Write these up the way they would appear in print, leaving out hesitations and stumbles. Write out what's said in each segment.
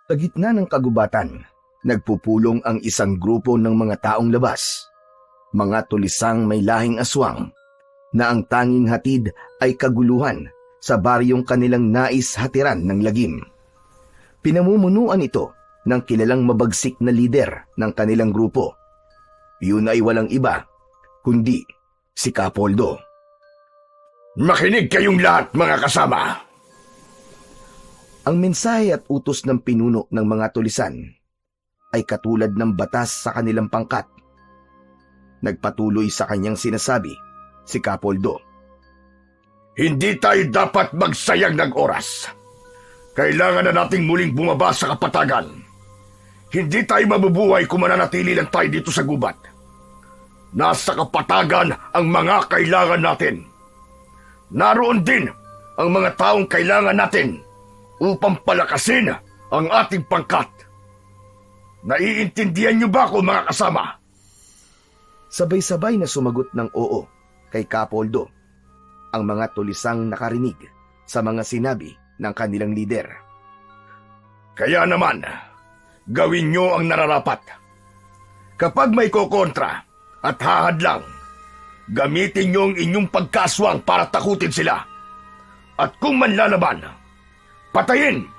Sa gitna ng kagubatan, nagpupulong ang isang grupo ng mga taong labas, mga tulisang may lahing aswang, na ang tanging hatid ay kaguluhan sa baryong kanilang nais hatiran ng lagim. Pinamumunuan ito ng kilalang mabagsik na lider ng kanilang grupo. Yun ay walang iba, kundi si Capoldo. Makinig kayong lahat, mga kasama. Ang mensahe at utos ng pinuno ng mga tulisan ay katulad ng batas sa kanilang pangkat. Nagpatuloy sa kanyang sinasabi si Capoldo. Hindi tayo dapat magsayang ng oras. Kailangan na nating muling bumaba sa kapatagan. Hindi tayo mabubuhay kung mananatili lang tayo dito sa gubat. Nasa kapatagan ang mga kailangan natin. Naroon din ang mga taong kailangan natin upang palakasin ang ating pangkat. Naiintindihan niyo ba ako, mga kasama? Sabay-sabay na sumagot ng oo kay Capoldo ang mga tulisang nakarinig sa mga sinabi ng kanilang lider. Kaya naman, gawin niyo ang nararapat. Kapag may kokontra at hahadlang, gamitin niyo ang inyong pagkaswang para takutin sila. At kung manlalaban, patayin!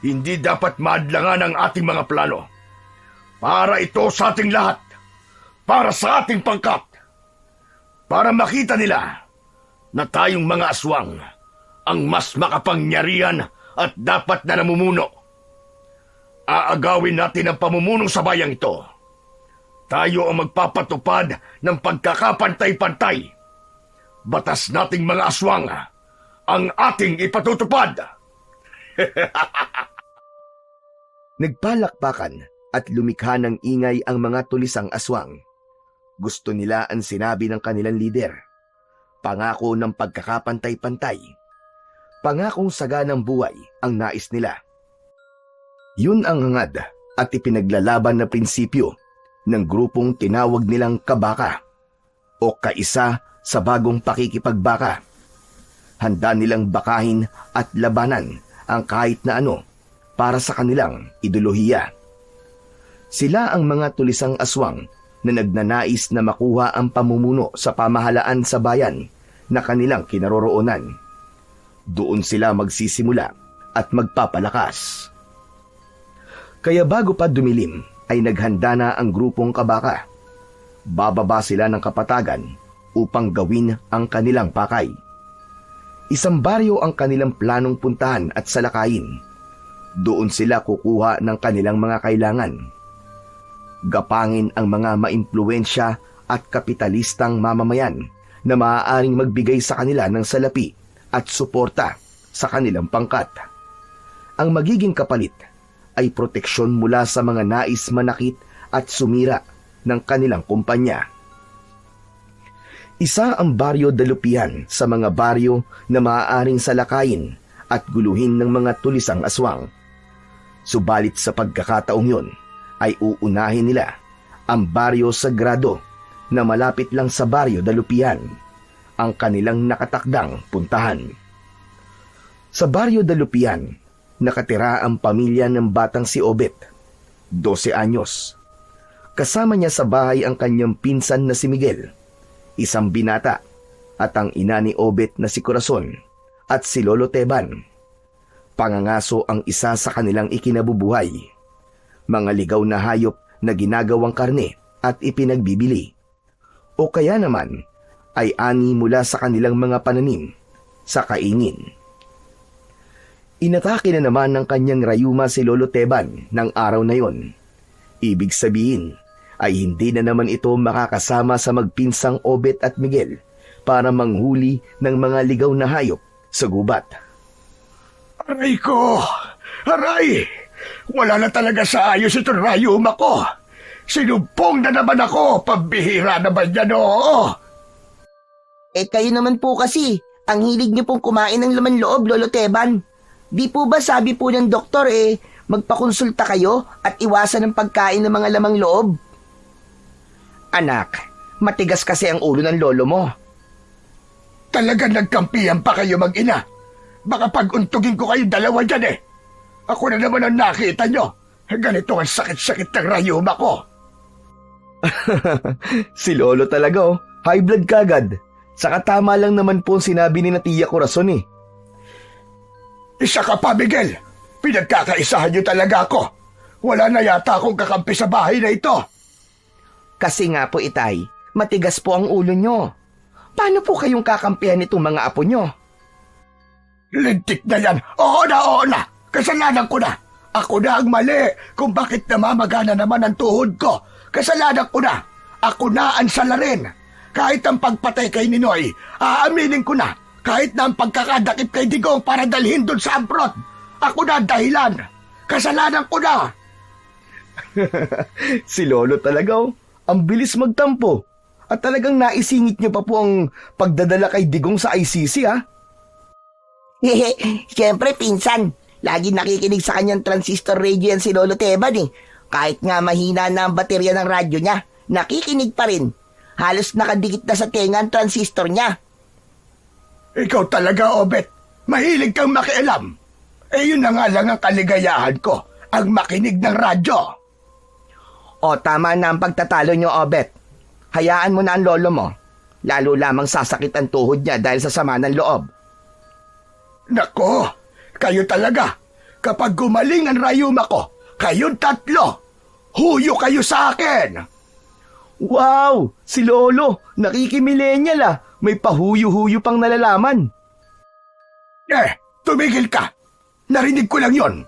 Hindi dapat maadlangan ang ating mga plano. Para ito sa ating lahat. Para sa ating pangkat. Para makita nila na tayong mga aswang ang mas makapangyarihan at dapat na namumuno. Aagawin natin ang pamumuno sa bayang ito. Tayo ang magpapatupad ng pagkakapantay-pantay. Batas nating mga aswang ang ating ipatutupad. Nagpalakpakan at lumikha ng ingay ang mga tulisang aswang. Gusto nila ang sinabi ng kanilang lider. Pangako ng pagkakapantay-pantay. Pangakong saganang buhay ang nais nila. Yun ang hangad at ipinaglalaban na prinsipyo ng grupong tinawag nilang Kabaka o kaisa sa bagong pakikipagbaka. Handa nilang bakahin at labanan ang kahit na ano para sa kanilang ideolohiya. Sila ang mga tulisang aswang na nagnanais na makuha ang pamumuno sa pamahalaan sa bayan na kanilang kinaroroonan. Doon sila magsisimula at magpapalakas. Kaya bago pa dumilim ay naghanda na ang grupong Kabaka. Bababa sila ng kapatagan upang gawin ang kanilang pakay. Isang baryo ang kanilang planong puntahan at salakayin. Doon sila kukuha ng kanilang mga kailangan. Gapangin ang mga maimpluwensya at kapitalistang mamamayan na maaaring magbigay sa kanila ng salapi at suporta sa kanilang pangkat. Ang magiging kapalit ay proteksyon mula sa mga nais manakit at sumira ng kanilang kumpanya. Isa ang Baryo Dalupian sa mga baryo na maaaring salakayin at guluhin ng mga tulisang aswang. Subalit sa pagkakataong yun ay uunahin nila ang Baryo Sagrado na malapit lang sa Baryo Dalupian, ang kanilang nakatakdang puntahan. Sa Baryo Dalupian, nakatira ang pamilya ng batang si Obet, 12 anyos. Kasama niya sa bahay ang kanyang pinsan na si Miguel, isang binata, at ang ina ni Obet na si Corazon at si Lolo Teban. Pangangaso ang isa sa kanilang ikinabubuhay. Mga ligaw na hayop na ginagawang karne at ipinagbibili. O kaya naman ay ani mula sa kanilang mga pananim sa kaingin. Inatake na naman ng kanyang rayuma si Lolo Teban ng araw na yon. Ibig sabihin ay hindi na naman ito makakasama sa magpinsang Obet at Miguel para manghuli ng mga ligaw na hayop sa gubat. Aray ko! Aray! Wala na talaga sa ayos itong rayuma ko. Sinumpong na naman ako. Pambihira naman yan, oo. Kayo naman po kasi, ang hilig niyo pong kumain ng laman loob, Lolo Teban. Di po ba sabi po ng doktor magpakonsulta kayo at iwasan ang pagkain ng mga lamang loob? Anak, matigas kasi ang ulo ng lolo mo. Talagang nagkampihan pa kayo mag-ina. Baka pag-untugin ko kayo dalawa dyan Ako na naman ang nakita nyo. Ganito ang sakit-sakit ng rayuma ko. Si Lolo talaga oh. High blood kagad. Saka tama lang naman po ang sinabi ni na Tia Corazon eh. Isa ka pa, Miguel. Pinagkakaisahan nyo talaga ako. Wala na yata akong kakampi sa bahay na ito. Kasi nga po, Itay, matigas po ang ulo nyo. Paano po kayong kakampihan nitong mga apo nyo? Lintik na yan. Oo na. Kasalanan ko na. Ako na ang mali kung bakit namamagana naman ang tuhod ko. Kasalanan ko na. Ako na ang salarin. Kahit ang pagpatay kay Ninoy, aaminin ko na. Kahit na ang pagkakadakip kay Digong para dalhin doon sa abroad. Ako na ang dahilan. Kasalanan ko na. Si Lolo talaga oh. Ang bilis magtampo. At talagang naisingit niyo pa po ang pagdadala kay Digong sa ICC ha? Siyempre, pinsan. Lagi nakikinig sa kanyang transistor radio yan si Lolo Teban eh. Kahit nga mahina na ang baterya ng radyo niya, nakikinig pa rin. Halos nakadikit na sa tenga ang transistor niya. Ikaw talaga, Obet. Mahilig kang makialam. Yun na nga lang ang kaligayahan ko, ang makinig ng radyo. O, tama na ang pagtatalo niyo, Obet. Hayaan mo na ang lolo mo. Lalo lamang sasakit ang tuhod niya dahil sa sama ng loob. Nako, kayo talaga. Kapag gumaling ang rayuma ko, kayong tatlo, huyo kayo sa akin. Wow! Si Lolo! Nakikimillennial ah! May pahuyo-huyo pang nalalaman. Tumigil ka. Narinig ko lang yon.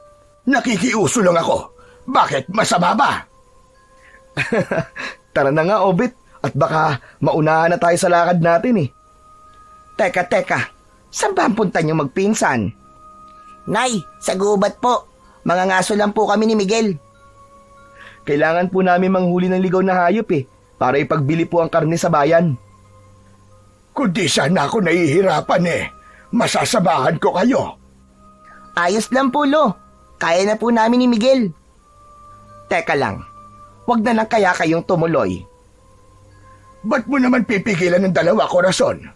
Nakikiuso lang ako. Bakit masama ba? Tara na nga, Obet. At baka maunahan na tayo sa lakad natin eh. Teka. Saan ba ang punta niyo magpinsan? Nay, sa gubat po. Mga ngaso lang po kami ni Miguel. Kailangan po namin manghuli ng ligaw na hayop eh. Para ipagbili po ang karne sa bayan. Kundi sana ako nahihirapan eh. Masasamahan ko kayo. Ayos lang po, Lo. Kaya na po namin ni Miguel. Teka lang. Huwag na lang kaya kayong tumuloy. Ba't mo naman pipigilan ng dalawa, Corazon?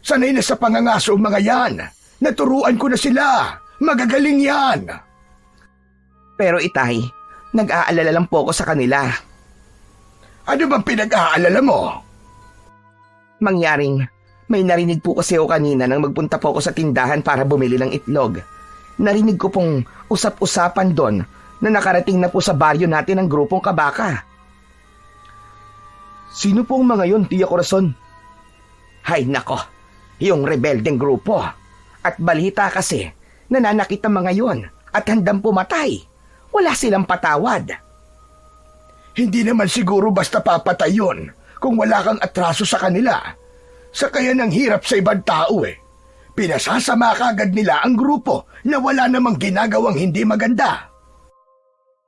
Sanay na sa pangangaso mga yan. Naturuan ko na sila. Magagaling yan. Pero Itay, nag-aalala lang po ako sa kanila. Ano bang pinag-aalala mo? Mangyaring, may narinig po kasi ako kanina nang magpunta po ako sa tindahan para bumili ng itlog. Narinig ko pong usap-usapan doon na nakarating na po sa baryo natin ang grupong kabaka. Sino po ang mga yon, Tia Corazon? Hay nako, yung rebeldeng grupo. At balita kasi, nananakit ang mga yon at handang pumatay. Wala silang patawad. Hindi naman siguro basta papatay yun kung wala kang atraso sa kanila. Sa kaya ng hirap sa ibang tao eh. Pinasasama kagad nila ang grupo na wala namang ginagawang hindi maganda.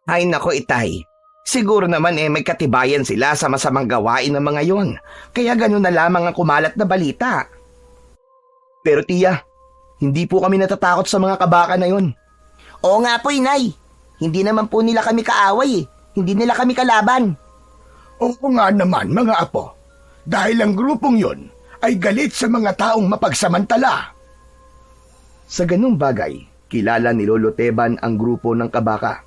Ay nako, Itay. Siguro naman may katibayan sila sa masamang gawain ng mga yon. Kaya ganun na lamang ang kumalat na balita. Pero Tia, hindi po kami natatakot sa mga kabaka na yon. Oo nga po, Inay. Hindi naman po nila kami kaaway eh. Hindi nila kami kalaban. Oo nga naman, mga apo. Dahil ang grupong yon ay galit sa mga taong mapagsamantala. Sa ganung bagay, kilala ni Lolo Teban ang grupo ng kabaka.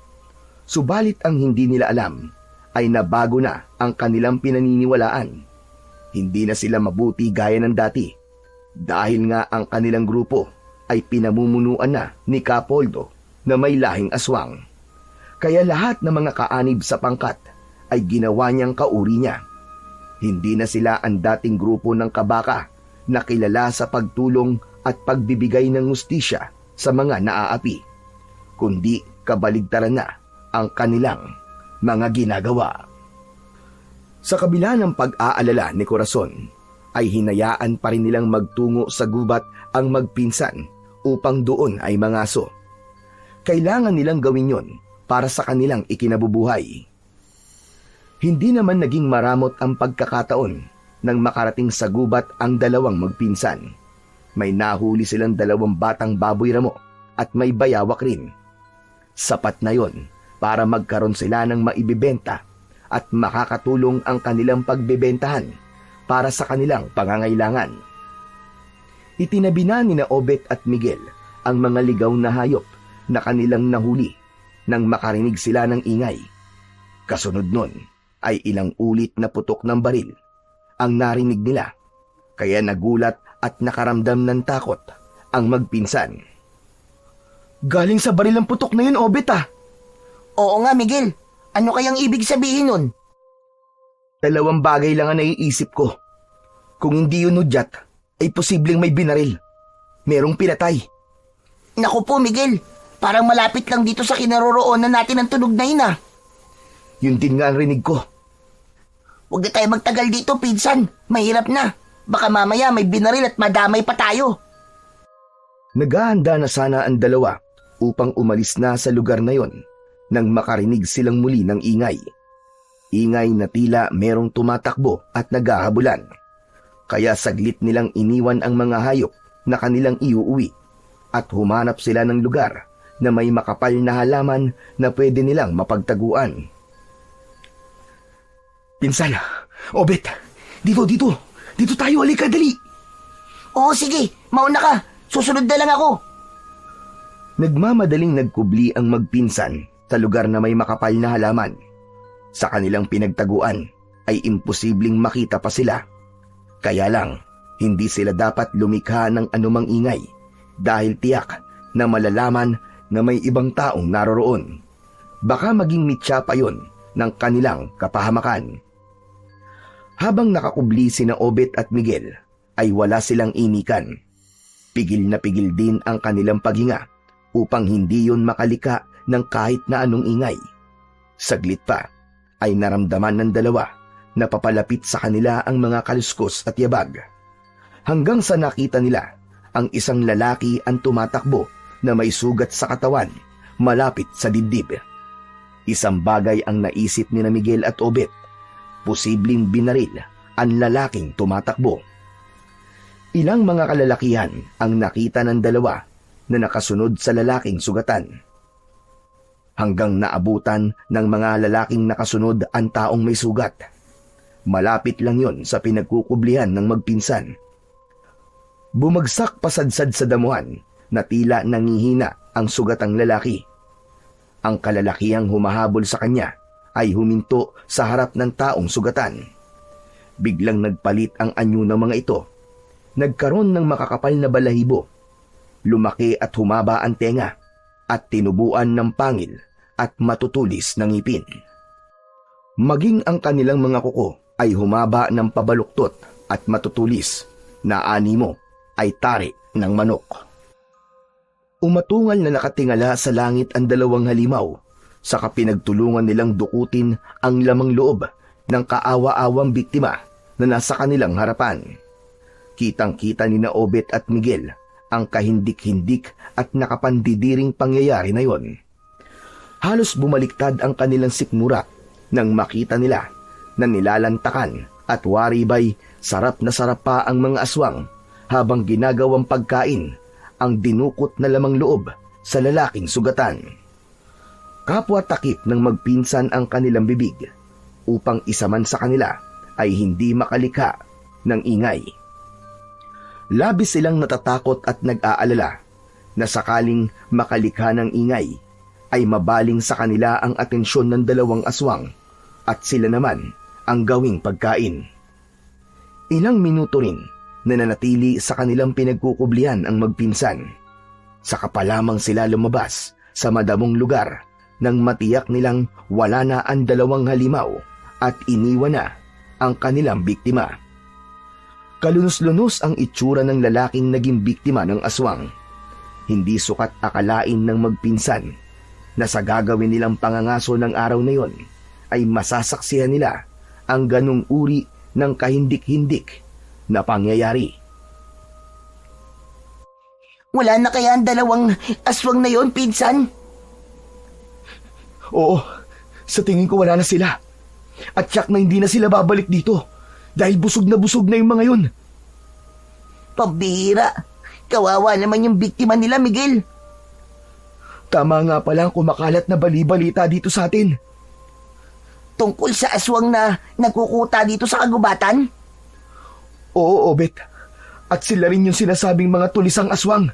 Subalit ang hindi nila alam ay nabago na ang kanilang pinaniniwalaan. Hindi na sila mabuti gaya ng dati dahil nga ang kanilang grupo ay pinamumunuan na ni Capoldo na may lahing aswang. Kaya lahat ng mga kaanib sa pangkat ay ginawa niyang kauri niya. Hindi na sila ang dating grupo ng kabaka na kilala sa pagtulong at pagbibigay ng hustisya sa mga naaapi, kundi kabaligtaran na ang kanilang mga ginagawa. Sa kabila ng pag-aalala ni Corazon, ay hinayaan pa rin nilang magtungo sa gubat ang magpinsan upang doon ay mangaso. Kailangan nilang gawin yon para sa kanilang ikinabubuhay. Hindi naman naging maramot ang pagkakataon nang makarating sa gubat ang dalawang magpinsan. May nahuli silang 2 batang baboy ramo at may bayawak rin. Sapat na yon para magkaroon sila ng maibibenta at makakatulong ang kanilang pagbebentahan para sa kanilang pangangailangan. Itinabi na ni Obet at Miguel ang mga ligaw na hayop na kanilang nahuli nang makarinig sila ng ingay. Kasunod nun ay ilang ulit na putok ng baril ang narinig nila, kaya nagulat at nakaramdam ng takot ang magpinsan. Galing sa baril ang putok na yun, Obet ah. Oo nga, Miguel. Ano kayang ibig sabihin nun? Dalawang bagay lang ang naiisip ko. Kung hindi yun hudyat, ay posibleng may binaril. Merong pinatay. Naku po, Miguel. Parang malapit lang dito sa kinaroroonan natin ang tunog na yun ah. Yun din nga ang rinig ko. Huwag na tayo magtagal dito, pinsan. Mahirap na. Baka mamaya may binaril at madamay pa tayo. Naghahanda na sana ang dalawa upang umalis na sa lugar na yon nang makarinig silang muli ng ingay. Ingay na tila merong tumatakbo at naghahabulan. Kaya saglit nilang iniwan ang mga hayop na kanilang iuuwi at humanap sila ng lugar na may makapal na halaman na pwede nilang mapagtaguan. Pinsan, Obet, dito tayo, halika, dali. Oo, sige. Mauna ka. Susunod na lang ako. Nagmamadaling nagkubli ang magpinsan sa lugar na may makapal na halaman. Sa kanilang pinagtaguan ay imposibleng makita pa sila. Kaya lang, hindi sila dapat lumikha ng anumang ingay dahil tiyak na malalaman na may ibang taong naroroon. Baka maging mitya pa yon ng kanilang kapahamakan. Habang nakakubli sina Obet at Miguel, ay wala silang inikan. Pigil na pigil din ang kanilang paghinga upang hindi yon makalika ng kahit na anong ingay. Saglit pa ay naramdaman ng dalawa na papalapit sa kanila ang mga kaluskos at yabag. Hanggang sa nakita nila ang isang lalaki ang tumatakbo na may sugat sa katawan malapit sa dibdib. Isang bagay ang naisip ni na Miguel at Obet. Posibleng binaril ang lalaking tumatakbo. Ilang mga kalalakihan ang nakita ng dalawa na nakasunod sa lalaking sugatan. Hanggang naabutan ng mga lalaking nakasunod ang taong may sugat. Malapit lang yon sa pinagkukublihan ng magpinsan. Bumagsak pasadsad sa damuhan na tila nangihina ang sugatang lalaki. Ang kalalakihang humahabol sa kanya ay huminto sa harap ng taong sugatan. Biglang nagpalit ang anyo ng mga ito. Nagkaroon ng makakapal na balahibo. Lumaki at humaba ang tenga at tinubuan ng pangil at matutulis ng ngipin. Maging ang kanilang mga kuko ay humaba ng pabaluktot at matutulis na animo ay tari ng manok. Umatungal na nakatingala sa langit ang dalawang halimaw, saka pinagtulungan nilang dukutin ang lamang loob ng kaawa-awang biktima na nasa kanilang harapan. Kitang-kita ni na Obet at Miguel ang kahindik-hindik at nakapandidiring pangyayari na yon. Halos bumaliktad ang kanilang sikmura nang makita nila na nilalantakan at waribay sarap na sarap pa ang mga aswang habang ginagawang pagkain ang dinukot na lamang loob sa lalaking sugatan. Kapwa takip ng magpinsan ang kanilang bibig upang isa man sa kanila ay hindi makalika ng ingay. Labis silang natatakot at nag-aalala na sakaling makalika ng ingay ay mabaling sa kanila ang atensyon ng dalawang aswang at sila naman ang gawing pagkain. Ilang minuto rin na nanatili sa kanilang pinagkukublihan ang magpinsan. Saka pa lamang sila lumabas sa madamong lugar nang matiyak nilang wala na ang dalawang halimaw at iniwan na ang kanilang biktima. Kalunos-lunos ang itsura ng lalaking naging biktima ng aswang. Hindi sukat akalain ng magpinsan na sa gagawin nilang pangangaso ng araw na yon ay masasaksihan nila ang ganong uri ng kahindik-hindik na pangyayari. Wala na kaya ang dalawang aswang na yon, pinsan? Oo, sa tingin ko wala na sila. At tiyak na hindi na sila babalik dito dahil busog na yung mga yun. Pambihira. Kawawa naman yung biktima nila, Miguel. Tama nga pala ang kumakalat na bali-balita dito sa atin. Tungkol sa aswang na nagkukuta dito sa kagubatan? Oo, Obet. At sila rin yung sinasabing mga tulisang aswang.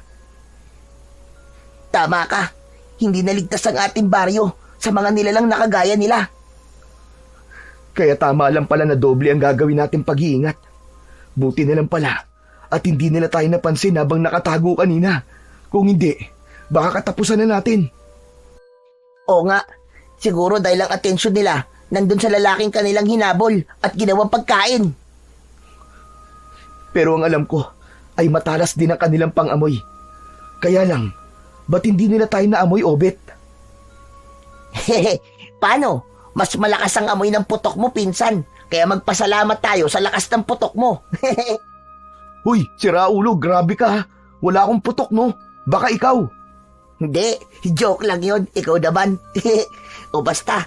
Tama ka. hindi naligtas ang ating baryo sa mga nilalang nakagaya nila. Kaya tama lang pala na doble ang gagawin natin pag-iingat. Buti na lang pala at hindi nila tayo napansin habang nakatago kanina. Kung hindi, baka katapusan na natin. Oo nga, siguro dahil ang atensyon nila nandun sa lalaking kanilang hinabol at ginawang pagkain. Pero ang alam ko ay matalas din ang kanilang pang-amoy. Kaya lang, ba't hindi nila tayo naamoy, Obet? Hehe, paano? Mas malakas ang amoy ng putok mo, pinsan. Kaya magpasalamat tayo sa lakas ng putok mo. Huy, si Raulo, grabe ka ha. Wala akong putok, no? Baka ikaw. Hindi, joke lang yun. Ikaw naman. O basta,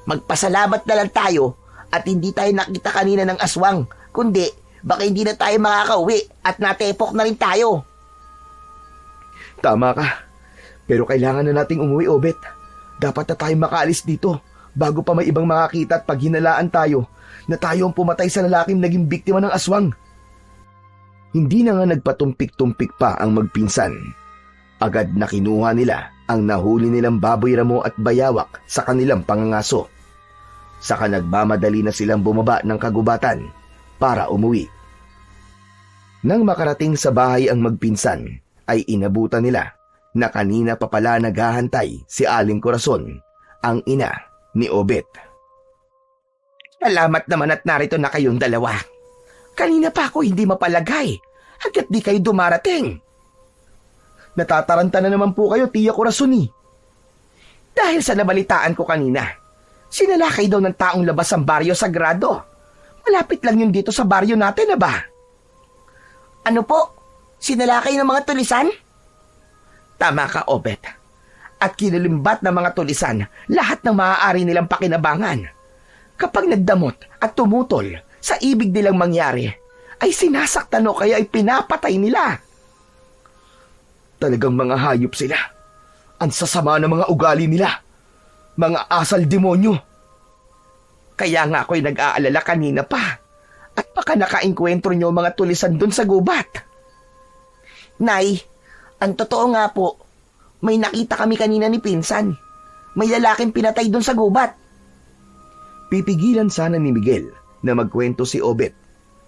magpasalamat na lang tayo at hindi tayo nakita kanina ng aswang. Kundi, baka hindi na tayo makakauwi at natepok na rin tayo. Tama ka. Pero kailangan na nating umuwi, Obet. Dapat na tayo makaalis dito bago pa may ibang makakita at pag hinalaan tayo na tayo ang pumatay sa lalaking naging biktima ng aswang. Hindi na nga nagpatumpik-tumpik pa ang magpinsan. Agad na kinuha nila ang nahuli nilang baboy ramo at bayawak sa kanilang pangangaso. Saka nagmamadali na silang bumaba ng kagubatan para umuwi. Nang makarating sa bahay ang magpinsan, ay inabutan nila na kanina pa pala naghahantay si Aling Corazon, ang ina ni Obet. Salamat naman at narito na kayong dalawa. Kanina pa ako hindi mapalagay hanggat di kayo dumarating. Natataranta na naman po kayo, Tiya Corazon eh. Dahil sa nabalitaan ko kanina, sinalakay daw ng taong labas ang baryo sagrado. Malapit lang yun dito sa baryo natin na ba? Ano po? Sinalakay ng mga tulisan? Tama ka, Obet. At kinilimbat ng mga tulisan lahat ng maaari nilang pakinabangan. Kapag nagdamot at tumutol sa ibig nilang mangyari, ay sinasaktan o kaya ay pinapatay nila. Talagang mga hayop sila. Ang sasama ng mga ugali nila. Mga asal demonyo. Kaya nga ako'y nag-aalala kanina pa. At baka nakaengkwentro niyo mga tulisan dun sa gubat. Nay, ang totoo nga po, may nakita kami kanina ni pinsan. May lalaking pinatay dun sa gubat. Pipigilan sana ni Miguel na magkwento si Obet.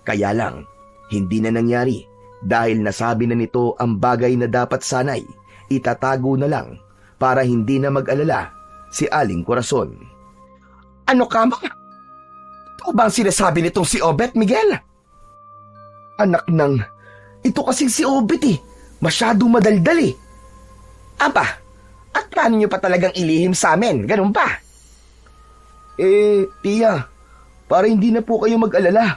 Kaya lang, hindi na nangyari dahil nasabi na nito ang bagay na dapat sanay itatago na lang para hindi na mag-alala si Aling Corazon. Ano ka ba? Ito ba ang sinasabi nitong si Obet, Miguel? Anak ng... Ito kasing si Obet eh. Masyadong madaldal eh. Aba, at plano nyo pa talagang ilihim sa amin, ganun pa? Tiya, para hindi na po kayo mag-alala.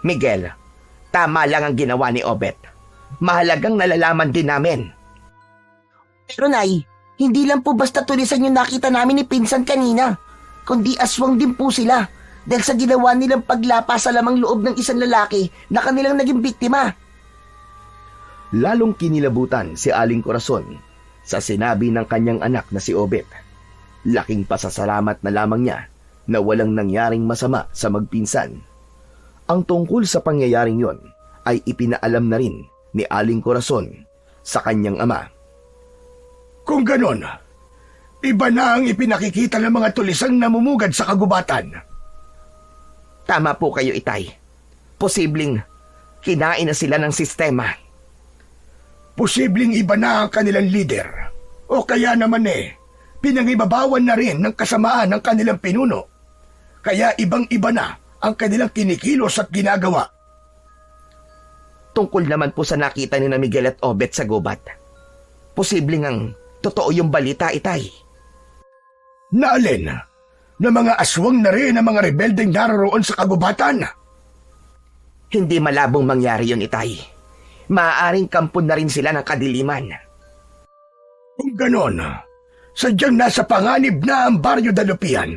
Miguel, tama lang ang ginawa ni Obet. Mahalagang nalalaman din namin. Pero Nay, hindi lang po basta tulisan yung nakita namin ni pinsan kanina, kundi aswang din po sila dahil sa ginawa nilang paglapa sa lamang loob ng isang lalaki na kanilang naging biktima. Lalong kinilabutan si Aling Corazon sa sinabi ng kanyang anak na si Obet. Laking pasasalamat na lamang niya na walang nangyaring masama sa magpinsan. Ang tungkol sa pangyayaring yon ay ipinaalam na rin ni Aling Corazon sa kanyang ama. Kung ganon, iba na ang ipinakikita ng mga tulisang namumugad sa kagubatan. Tama po kayo, Itay. Posibleng kinain na sila ng sistema. Posibleng iba na ang kanilang leader. O kaya naman pinangibabawan na rin ng kasamaan ng kanilang pinuno. Kaya ibang-iba na ang kanilang kinikilos at ginagawa. Tungkol naman po sa nakita ni na Miguel at Obet sa gubat. Posibleng ang totoo yung balita, Itay. Naalin na mga aswang na rin ang mga rebeldeng naroroon sa kagubatan. Hindi malabong mangyari yun, Itay. Maaaring kampon na rin sila ng kadiliman. Kung ganon, sadyang nasa panganib na ang Baryo Dalupian.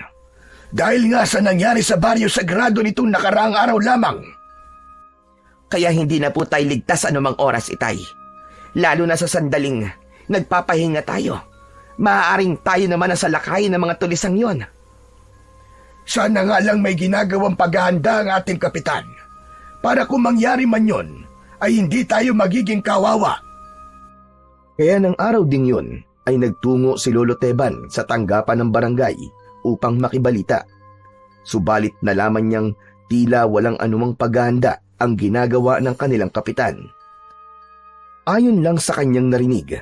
Dahil nga sa nangyari sa Baryo Sagrado nitong nakaraang araw lamang. Kaya hindi na po tayo ligtas anumang oras, Itay. Lalo na sa sandaling nagpapahinga tayo. Maaaring tayo naman ang salakay ng mga tulisang yon. Sana nga lang may ginagawang paghahanda ang ating kapitan. Para kung mangyari man yon, ay hindi tayo magiging kawawa. Kaya ng araw ding yun ay nagtungo si Lolo Teban sa tanggapan ng barangay upang makibalita. Subalit nalaman niyang tila walang anumang paghahanda ang ginagawa ng kanilang kapitan. Ayon lang sa kanyang narinig,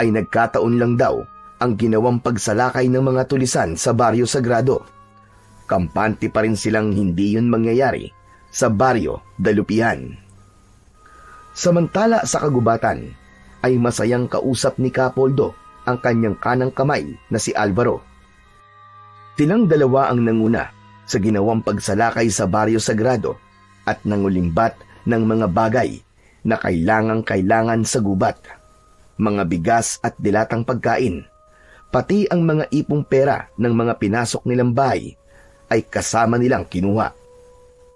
ay nagkataon lang daw ang ginawang pagsalakay ng mga tulisan sa Baryo Sagrado. Kampante pa rin silang hindi yun mangyayari sa Baryo Dalupihan. Samantala sa kagubatan, ay masayang kausap ni Kapoldo ang kanyang kanang kamay na si Alvaro. Silang dalawa ang nanguna sa ginawang pagsalakay sa Baryo Sagrado at nangulimbat ng mga bagay na kailangan sa gubat. Mga bigas at dilatang pagkain, pati ang mga ipong pera ng mga pinasok nilang bahay ay kasama nilang kinuha.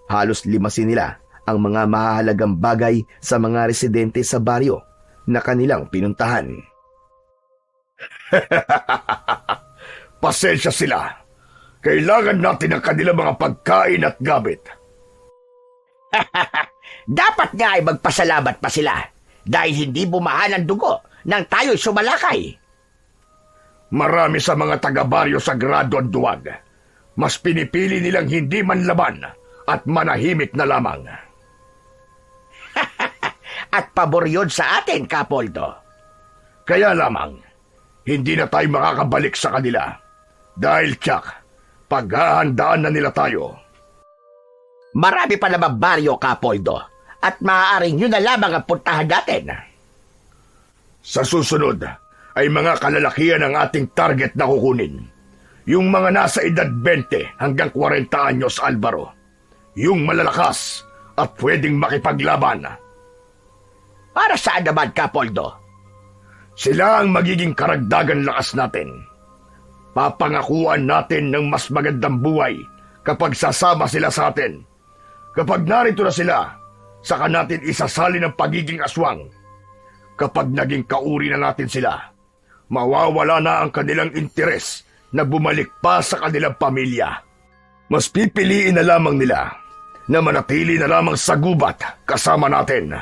Halos limasin nila ang mga mahahalagang bagay sa mga residente sa baryo na kanilang pinuntahan. Pasensya sila. Kailangan natin ang kanilang mga pagkain at gamit. Dapat nga ay magpasalamat pa sila dahil hindi bumahan ang dugo nang tayo'y sumalakay. Marami sa mga taga-Baryo Sagrado ang duwag. Mas pinipili nilang hindi manlaban at manahimik na lamang. At pabor yun sa atin, Kapoldo. Kaya lamang, hindi na tayo makakabalik sa kanila. Dahil tiyak, paghahandaan na nila tayo. Marami pa naman baryo, Kapoldo, at maaaring yun na lamang ang puntahan natin. Sa susunod, ay mga kalalakihan ang ating target na kukunin. Yung mga nasa edad 20 hanggang 40 anyos, Alvaro. Yung malalakas at pwedeng makipaglaban. Para saan naman, Kapoldo? Sila ang magiging karagdagan lakas natin. Papangakuan natin ng mas magandang buhay kapag sasama sila sa atin. Kapag narito na sila, saka natin isasali ng pagiging aswang. Kapag naging kauri na natin sila, mawawala na ang kanilang interes na bumalik pa sa kanilang pamilya. Mas pipiliin na lamang nila na manatili na lamang sa gubat kasama natin.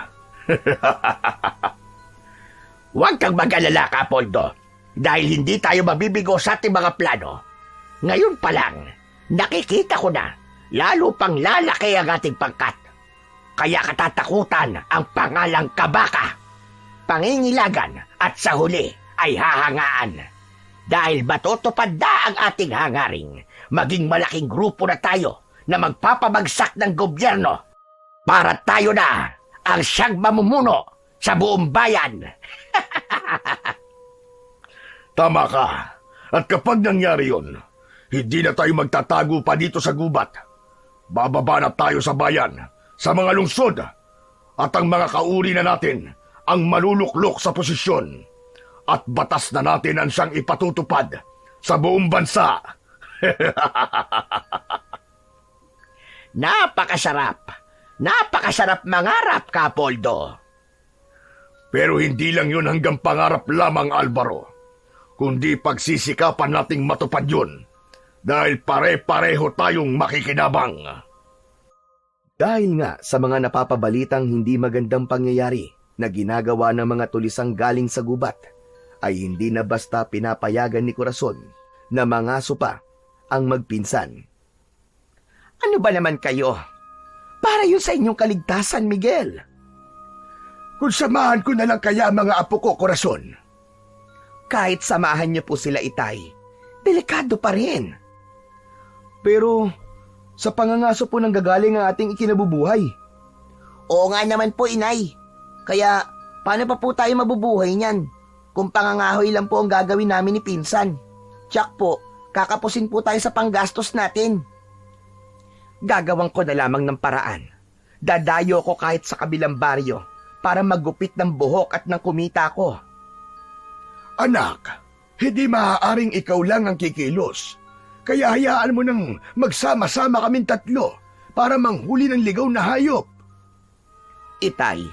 Huwag kang mag-alala, Kapoldo, dahil hindi tayo mabibigo sa ating mga plano. Ngayon pa lang, nakikita ko na, lalo pang lalaki ang ating pangkat. Kaya katatakutan ang pangalang Kabaka. Pangingilagan at sa huli ay hahangaan. Dahil matutupad na ang ating hangaring, maging malaking grupo na tayo na magpapabagsak ng gobyerno para tayo na ang siyang mamumuno sa buong bayan. Tama ka. At kapag nangyari yun, hindi na tayo magtatago pa dito sa gubat. Bababa na tayo sa bayan, sa mga lungsod, at ang mga kauri na natin ang maluluklok sa posisyon. At batas na natin ang siyang ipatutupad sa buong bansa. Napakasarap. Napakasarap mangarap, Kapoldo. Pero hindi lang yun hanggang pangarap lamang, Alvaro. Kundi pagsisikapan nating matupad yun. Dahil pare-pareho tayong makikinabang. Dahil nga sa mga napapabalitang hindi magandang pangyayari na ginagawa ng mga tulisang galing sa gubat, ay hindi na basta pinapayagan ni Corazon na mangaso pa ang magpinsan. Ano ba naman kayo? Para yun sa inyong kaligtasan, Miguel. Kung samahan ko na lang kaya mga apo ko, Corazon. Kahit samahan niyo po sila, Itay, delikado pa rin. Pero sa pangangaso po nang gagaling ang ating ikinabubuhay. Oo nga naman po, Inay. Kaya paano pa po tayo mabubuhay niyan kung pangangahoy lang po ang gagawin namin ni Pinsan? Tiyak po, kakapusin po tayo sa panggastos natin. Gagawin ko na lamang ng paraan. Dadayo ko kahit sa kabilang baryo para maggupit ng buhok at ng kumita ko. Anak, hindi maaaring ikaw lang ang kikilos. Kaya hayaan mo nang magsama-sama kaming tatlo para manghuli ng ligaw na hayop. Itay,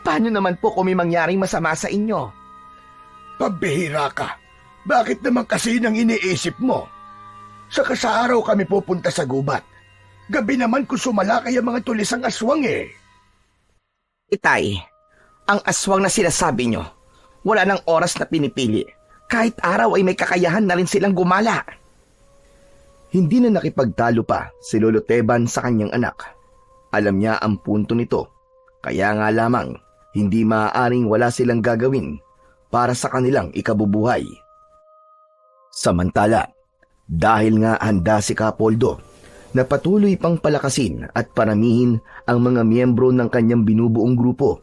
paano naman po kung may mangyaring masama sa inyo? Pabihira ka. Bakit naman kasi nang iniisip mo? Saka sa araw kami pupunta sa gubat. Gabi naman kung sumalakay ang mga tulisang aswang eh. Itay, ang aswang na sinasabi nyo, wala nang oras na pinipili. Kahit araw ay may kakayahan na rin silang gumala. Hindi na nakipagtalo pa si Lolo Teban sa kanyang anak. Alam niya ang punto nito, kaya nga lamang hindi maaaring wala silang gagawin para sa kanilang ikabubuhay. Samantala, dahil nga handa si Kapoldo na patuloy pang palakasin at paramihin ang mga miyembro ng kanyang binubuong grupo,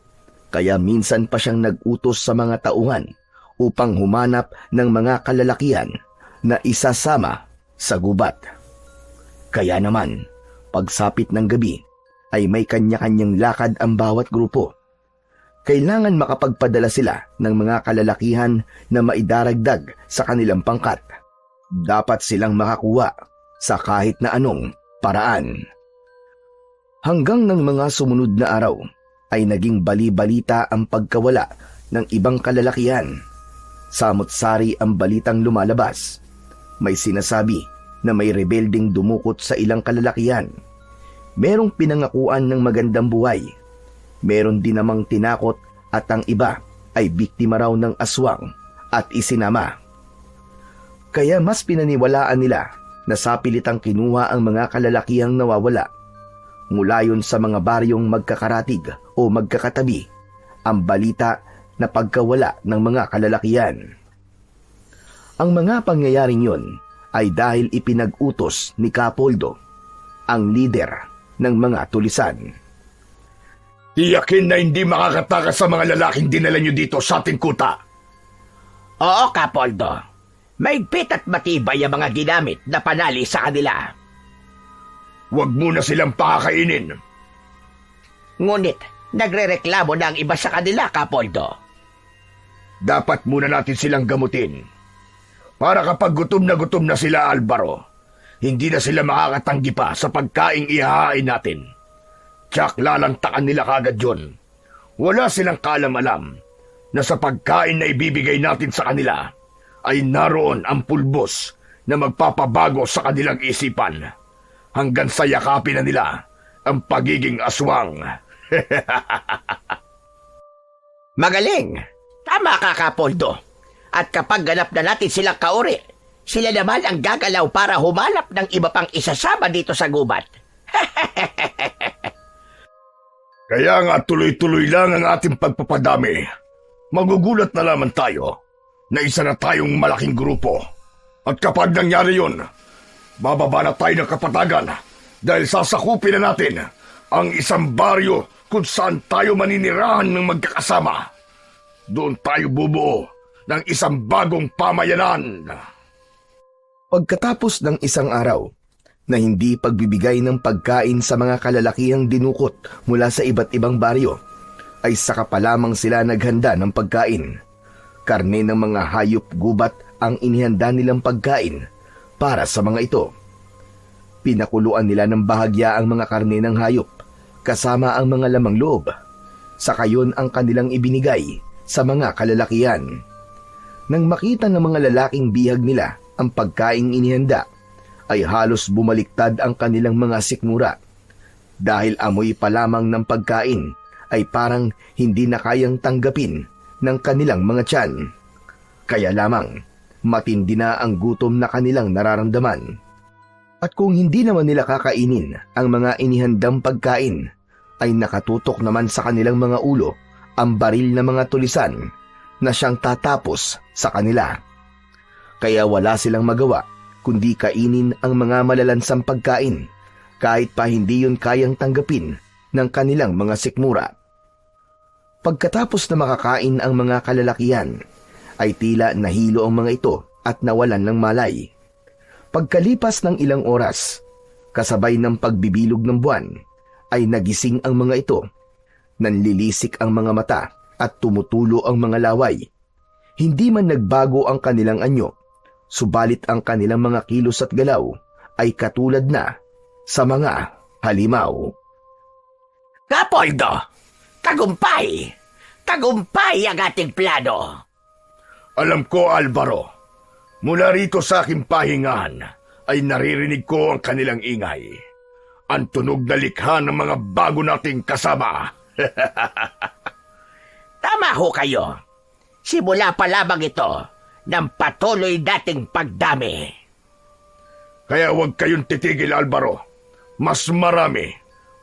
kaya minsan pa siyang nag-utos sa mga tauhan upang humanap ng mga kalalakihan na isasama sa gubat. Kaya naman, pagsapit ng gabi ay may kanya-kanyang lakad ang bawat grupo. Kailangan makapagpadala sila ng mga kalalakihan na maidaragdag sa kanilang pangkat. Dapat silang makakuha sa kahit na anong paraan. Hanggang ng mga sumunod na araw ay naging bali-balita ang pagkawala ng ibang kalalakihan. Samot-sari ang balitang lumalabas. May sinasabi na may rebelding dumukot sa ilang kalalakihan. Merong pinangakuan ng magandang buhay. Meron din namang tinakot at ang iba ay biktima raw ng aswang at isinama. Kaya mas pinaniwalaan nila na sapilitang kinuha ang mga kalalakihang nawawala. Mula yun sa mga baryong magkakaratig o magkakatabi, ang balita na pagkawala ng mga kalalakihan. Ang mga pangyayaring yun ay dahil ipinag-utos ni Kapoldo, ang lider ng mga tulisan. Tiyakin na hindi makakatakas sa mga lalaking dinala nyo dito sa ating kuta. Oo, Kapoldo. Maigpit at matibay ang mga ginamit na panali sa kanila. Huwag mo na silang pakakainin. Ngunit, nagrereklamo na ang iba sa kanila, Kapoldo. Dapat muna natin silang gamutin. Para kapag gutom na sila, Alvaro, hindi na sila makakatanggi pa sa pagkaing ihahain natin. Tsak lalantakan nila kagad yun. Wala silang kalam-alam na sa pagkain na ibibigay natin sa kanila ay naroon ang pulbos na magpapabago sa kanilang isipan hanggang sa yakapin na nila ang pagiging aswang. Magaling! Tama ka, Kapoldo. At kapag ganap na natin silang kauri, sila naman ang gagalaw para humanap ng iba pang isasama dito sa gubat. Kaya nga tuloy-tuloy lang ang ating pagpapadami. Magugulat na lamang tayo na isa na tayong malaking grupo. At kapag nangyari yun, bababa na tayo ng kapatagan dahil sasakupin na natin ang isang baryo kung saan tayo maninirahan ng magkakasama. Doon tayo bubuo ng isang bagong pamayanan. Pagkatapos ng isang araw na hindi pagbibigay ng pagkain sa mga kalalakihang dinukot mula sa iba't ibang baryo, ay saka pa lamang sila naghanda ng pagkain. Karne ng mga hayop gubat ang inihanda nilang pagkain para sa mga ito. Pinakuluan nila ng bahagya ang mga karne ng hayop kasama ang mga lamang loob. Saka yun ang kanilang ibinigay sa mga kalalakihan. Nang makita ng mga lalaking bihag nila ang pagkaing inihanda, ay halos bumaliktad ang kanilang mga sikmura. Dahil amoy pa lamang ng pagkain ay parang hindi na kayang tanggapin ng kanilang mga tiyan. Kaya lamang matindi na ang gutom na kanilang nararamdaman. At kung hindi naman nila kakainin ang mga inihandang pagkain, ay nakatutok naman sa kanilang mga ulo ang baril na mga tulisan na siyang tatapos sa kanila. Kaya wala silang magawa kundi kainin ang mga malalansang pagkain kahit pa hindi yun kayang tanggapin ng kanilang mga sikmura. Pagkatapos na makakain ang mga kalalakihan, ay tila nahilo ang mga ito at nawalan ng malay. Pagkalipas ng ilang oras, kasabay ng pagbibilog ng buwan, ay nagising ang mga ito. Nanlilisik ang mga mata at tumutulo ang mga laway. Hindi man nagbago ang kanilang anyo, subalit ang kanilang mga kilos at galaw ay katulad na sa mga halimaw. Kapoldo! Tagumpay! Tagumpay ang ating plano! Alam ko, Alvaro, mula rito sa aking pahingahan ay naririnig ko ang kanilang ingay. Ang tunog na likha ng mga bago nating kasama. Tama ho kayo. Simula pa lamang ito, ng patuloy nating pagdami. Kaya huwag kayong titigil, Alvaro. Mas marami,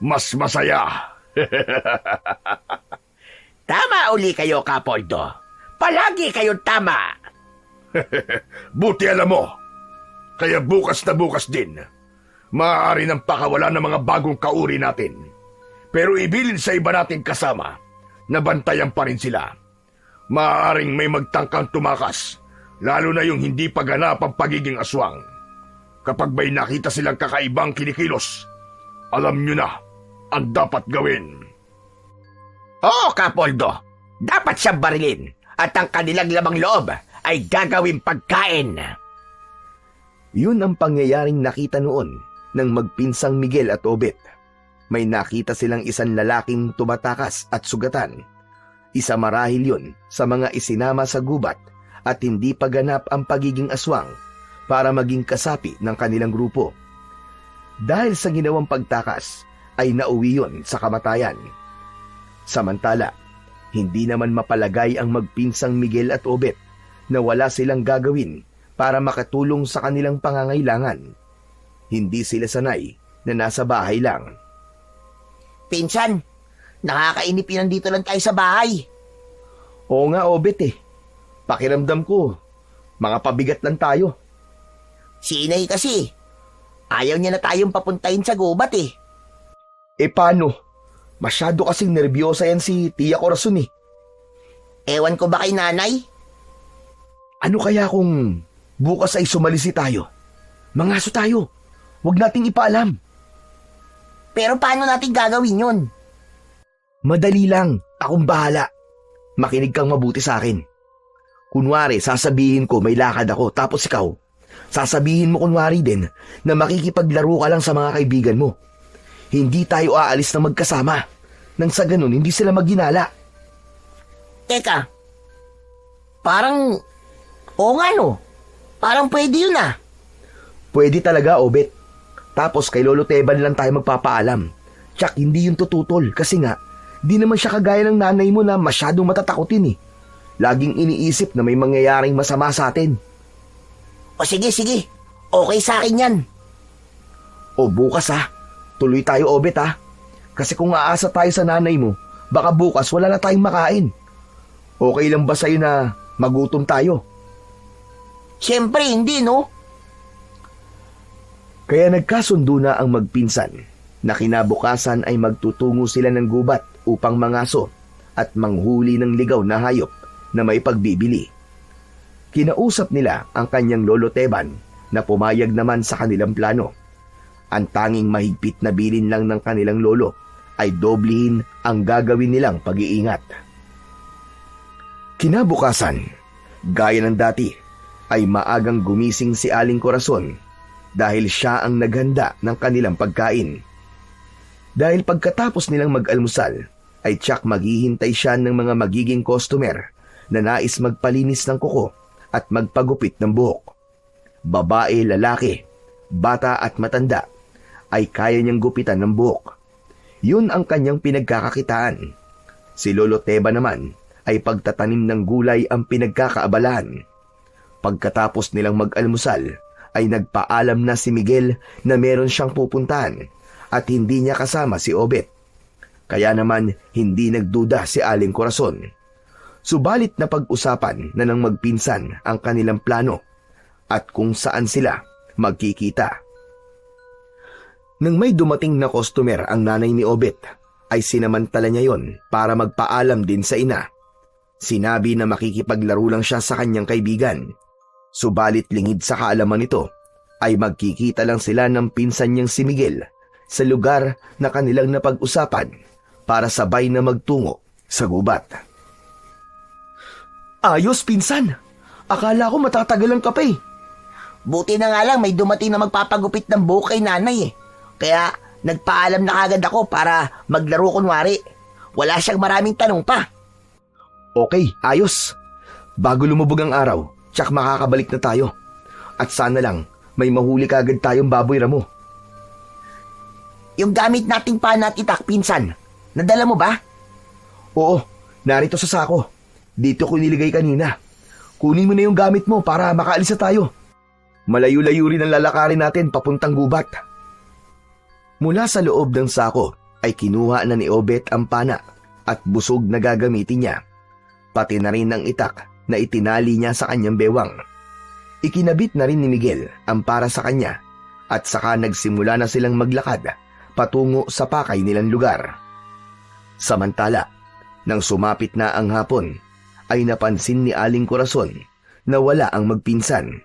mas masaya. Tama uli kayo, Kapoldo. Palagi kayong tama. Buti alam mo. Kaya bukas na bukas din, maaari ng pakawala ng mga bagong kauri natin. Pero ibilin sa iba nating kasama, nabantayan pa rin sila. Maaaring may magtangkang tumakas, lalo na yung hindi paganap ang pagiging aswang. Kapag may nakita silang kakaibang kinikilos, alam nyo na ang dapat gawin. Oo, Kapoldo. Dapat siyang barilin at ang kanilang lamang loob ay gagawing pagkain. Yun ang pangyayaring nakita noon ng magpinsang Miguel at Obet. May nakita silang isang lalaking tumatakas at sugatan. Isa marahil yun sa mga isinama sa gubat at hindi paganap ang pagiging aswang para maging kasapi ng kanilang grupo. Dahil sa ginawang pagtakas ay nauwi yun sa kamatayan. Samantala, hindi naman mapalagay ang magpinsang Miguel at Obet na wala silang gagawin para makatulong sa kanilang pangangailangan. Hindi sila sanay na nasa bahay lang. Pinsan, nakakainip yun nandito lang tayo sa bahay. Oo nga, Obet eh. Pakiramdam ko, mga pabigat lang tayo. Si Inay kasi, ayaw niya na tayong papuntahin sa gubat eh. E paano? Masyado kasing nervyosa yan si Tia Corazon eh. Ewan ko ba kay nanay? Ano kaya kung bukas ay sumalisi tayo? Mangaso tayo. Huwag nating ipaalam. Pero paano natin gagawin yun? Madali lang. Akong bahala. Makinig kang mabuti sa akin. Kunwari, sasabihin ko may lakad ako, tapos ikaw, sasabihin mo kunwari din na makikipaglaro ka lang sa mga kaibigan mo. Hindi tayo aalis na magkasama. Nang sa ganun, hindi sila magginala. Teka, parang, oo nga no, parang pwede yun ah. Pwede talaga, Obet. Tapos kay Lolo Teban lang tayo magpapaalam. Tsak, hindi yun tututol kasi nga, di naman siya kagaya ng nanay mo na masyadong matatakotin eh. Laging iniisip na may mangyayaring masama sa atin. O sige, okay sa akin yan. O bukas ha, tuloy tayo, Obet ha. Kasi kung aasa tayo sa nanay mo, baka bukas wala na tayong makain. Okay lang ba sa'yo na magutom tayo? Siyempre hindi no. Kaya nagkasundo na ang magpinsan na kinabukasan ay magtutungo sila ng gubat upang mangaso at manghuli ng ligaw na hayop na may pagbibili. Kinausap nila ang kanyang Lolo Teban na pumayag naman sa kanilang plano. Ang tanging mahigpit na bilin lang ng kanilang lolo ay doblehin ang gagawin nilang pag-iingat. Kinabukasan, gaya ng dati, ay maagang gumising si Aling Corazon dahil siya ang naghanda ng kanilang pagkain. Dahil pagkatapos nilang mag-almusal, ay tsak maghihintay siya ng mga magiging customer na nais magpalinis ng kuko at magpagupit ng buhok. Babae, lalaki, bata at matanda ay kaya niyang gupitan ng buhok. Yun ang kanyang pinagkakakitaan. Si Lolo Teba naman ay pagtatanim ng gulay ang pinagkakaabalahan. Pagkatapos nilang mag-almusal, ay nagpaalam na si Miguel na meron siyang pupuntahan at hindi niya kasama si Obet. Kaya naman hindi nagduda si Aling Corazon. Subalit na pag-usapan na ng magpinsan ang kanilang plano at kung saan sila magkikita. Nang may dumating na customer ang nanay ni Obet, ay sinamantala niya yon para magpaalam din sa ina. Sinabi na makikipaglaro lang siya sa kanyang kaibigan. Subalit lingid sa kaalaman nito, ay magkikita lang sila ng pinsan niyang si Miguel sa lugar na kanilang napag-usapan para sabay na magtungo sa gubat. Ayos, pinsan! Akala ko matatagalan ka pa eh. Buti na nga lang may dumating na magpapagupit ng buhok kay nanay eh. Kaya nagpaalam na kagad ako para maglaro kunwari. Wala siyang maraming tanong pa. Okay, ayos. Bago lumubog ang araw, tsak makakabalik na tayo. At sana lang, may mahuli kagad tayong baboy ramo. Yung gamit nating panat itak, pinsan, nadala mo ba? Oo, narito sa sako. Dito ko niligay kanina. kunin mo na yung gamit mo para makaalis na tayo. Malayo-layo rin ang lalakarin natin papuntang gubat. Mula sa loob ng sako ay kinuha na ni Obet ang pana at busog na gagamitin niya, pati na rin ang itak na itinali niya sa kanyang bewang. Ikinabit na rin ni Miguel ang para sa kanya at saka nagsimula na silang maglakad patungo sa pakay nilang lugar. Samantala, nang sumapit na ang hapon, ay napansin ni Aling Corazon na wala ang magpinsan.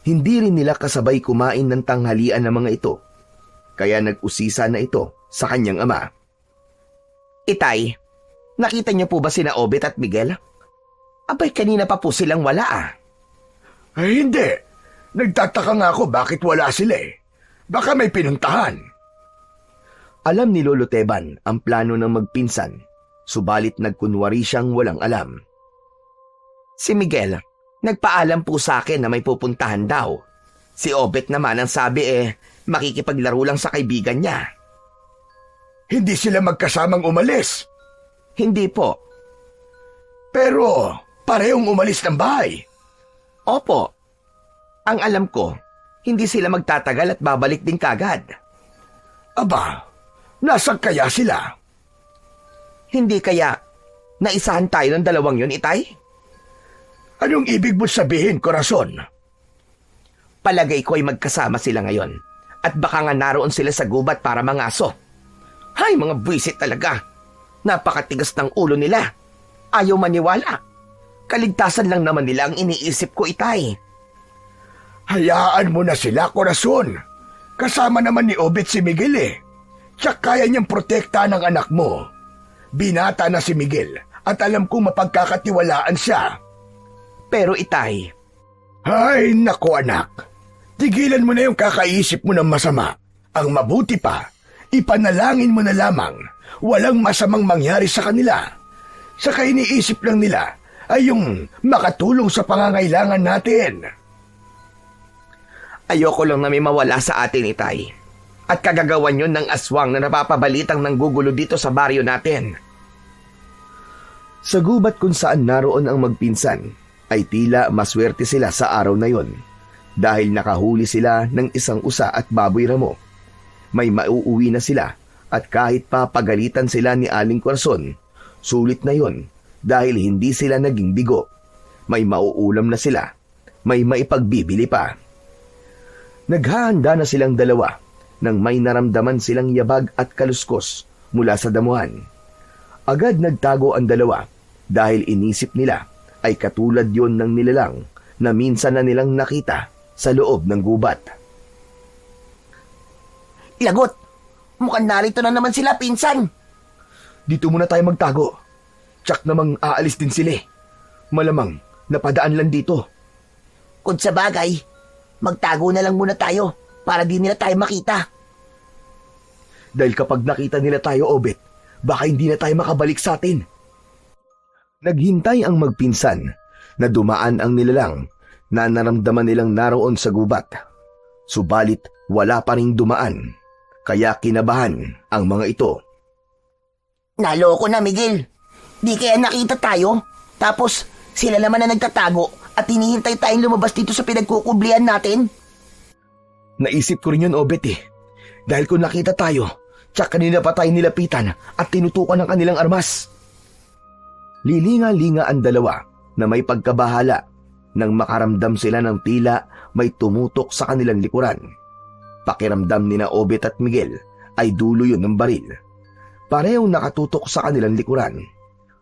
Hindi rin nila kasabay kumain ng tanghalian ng mga ito, kaya nag-usisa na ito sa kanyang ama. Itay, nakita niyo po ba sina Obet at Miguel? Abay, kanina pa po silang wala Ay, hindi. Nagtataka nga ako bakit wala sila eh. Baka may pinuntahan. Alam ni Lolo Teban ang plano ng magpinsan, subalit nagkunwari siyang walang alam. Si Miguel, nagpaalam po sa akin na may pupuntahan daw. Si Obet naman ang sabi makikipaglaro lang sa kaibigan niya. Hindi sila magkasamang umalis. Hindi po. Pero parehong umalis ng bahay. Opo. Ang alam ko, hindi sila magtatagal at babalik din kagad. Aba, nasaan kaya sila? Hindi kaya naisahan tayo ng dalawang yun, Itay? Anong ibig mo sabihin, Corazon? Palagay ko ay magkasama sila ngayon at baka nga naroon sila sa gubat para mangaso. Hay, mga buwisit talaga. Napakatigas ng ulo nila. Ayaw maniwala. Kaligtasan lang naman nila ang iniisip ko, Itay. Hayaan mo na sila, Corazon. Kasama naman ni Obet si Miguel eh. Tiyak kaya niyang protektahan ang anak mo. Binata na si Miguel at alam kong mapagkakatiwalaan siya. Pero Itay... Ay, naku anak. Tigilan mo na yung kakaisip mo ng masama. Ang mabuti pa, ipanalangin mo na lamang. Walang masamang mangyari sa kanila. Sa iniisip lang nila ay yung makatulong sa pangangailangan natin. Ayoko lang na may mawala sa atin, Itay. At kagagawan yun ng aswang na napapabalitang nanggugulo dito sa baryo natin. Sa gubat kung saan naroon ang magpinsan, ay tila maswerte sila sa araw na yon dahil nakahuli sila ng isang usa at baboy ramo. May mauuwi na sila at kahit pa pagalitan sila ni Aling Corazon, sulit na yon dahil hindi sila naging bigo. May mauulam na sila, may maipagbibili pa. Naghahanda na silang dalawa nang may naramdaman silang yabag at kaluskos mula sa damuhan. Agad nagtago ang dalawa dahil inisip nila ay katulad yon ng nilalang na minsan na nilang nakita sa loob ng gubat. Lagot! Mukhang narito na naman sila, pinsan! Dito muna tayo magtago. Tsak namang aalis din sila. Malamang napadaan lang dito. Kung sa bagay, magtago na lang muna tayo para di nila tayo makita. Dahil kapag nakita nila tayo, Obet, baka hindi na tayo makabalik sa atin. Naghintay ang magpinsan na dumaan ang nilalang na naramdaman nilang naroon sa gubat. Subalit wala pa ring dumaan, kaya kinabahan ang mga ito. Naloko na, Miguel. Di kaya nakita tayo, tapos sila naman na nagtatago at hinihintay tayong lumabas dito sa pinagkukublihan natin? Naisip ko rin yun, Obet Dahil kung nakita tayo, tsak kanina pa tayo nilapitan at tinutukan ng kanilang armas. Lilinga-linga ang dalawa na may pagkabahala nang makaramdam sila ng tila may tumutok sa kanilang likuran. Pakiramdam ni na Obet at Miguel ay dulo yun ng baril. Parehong nakatutok sa kanilang likuran.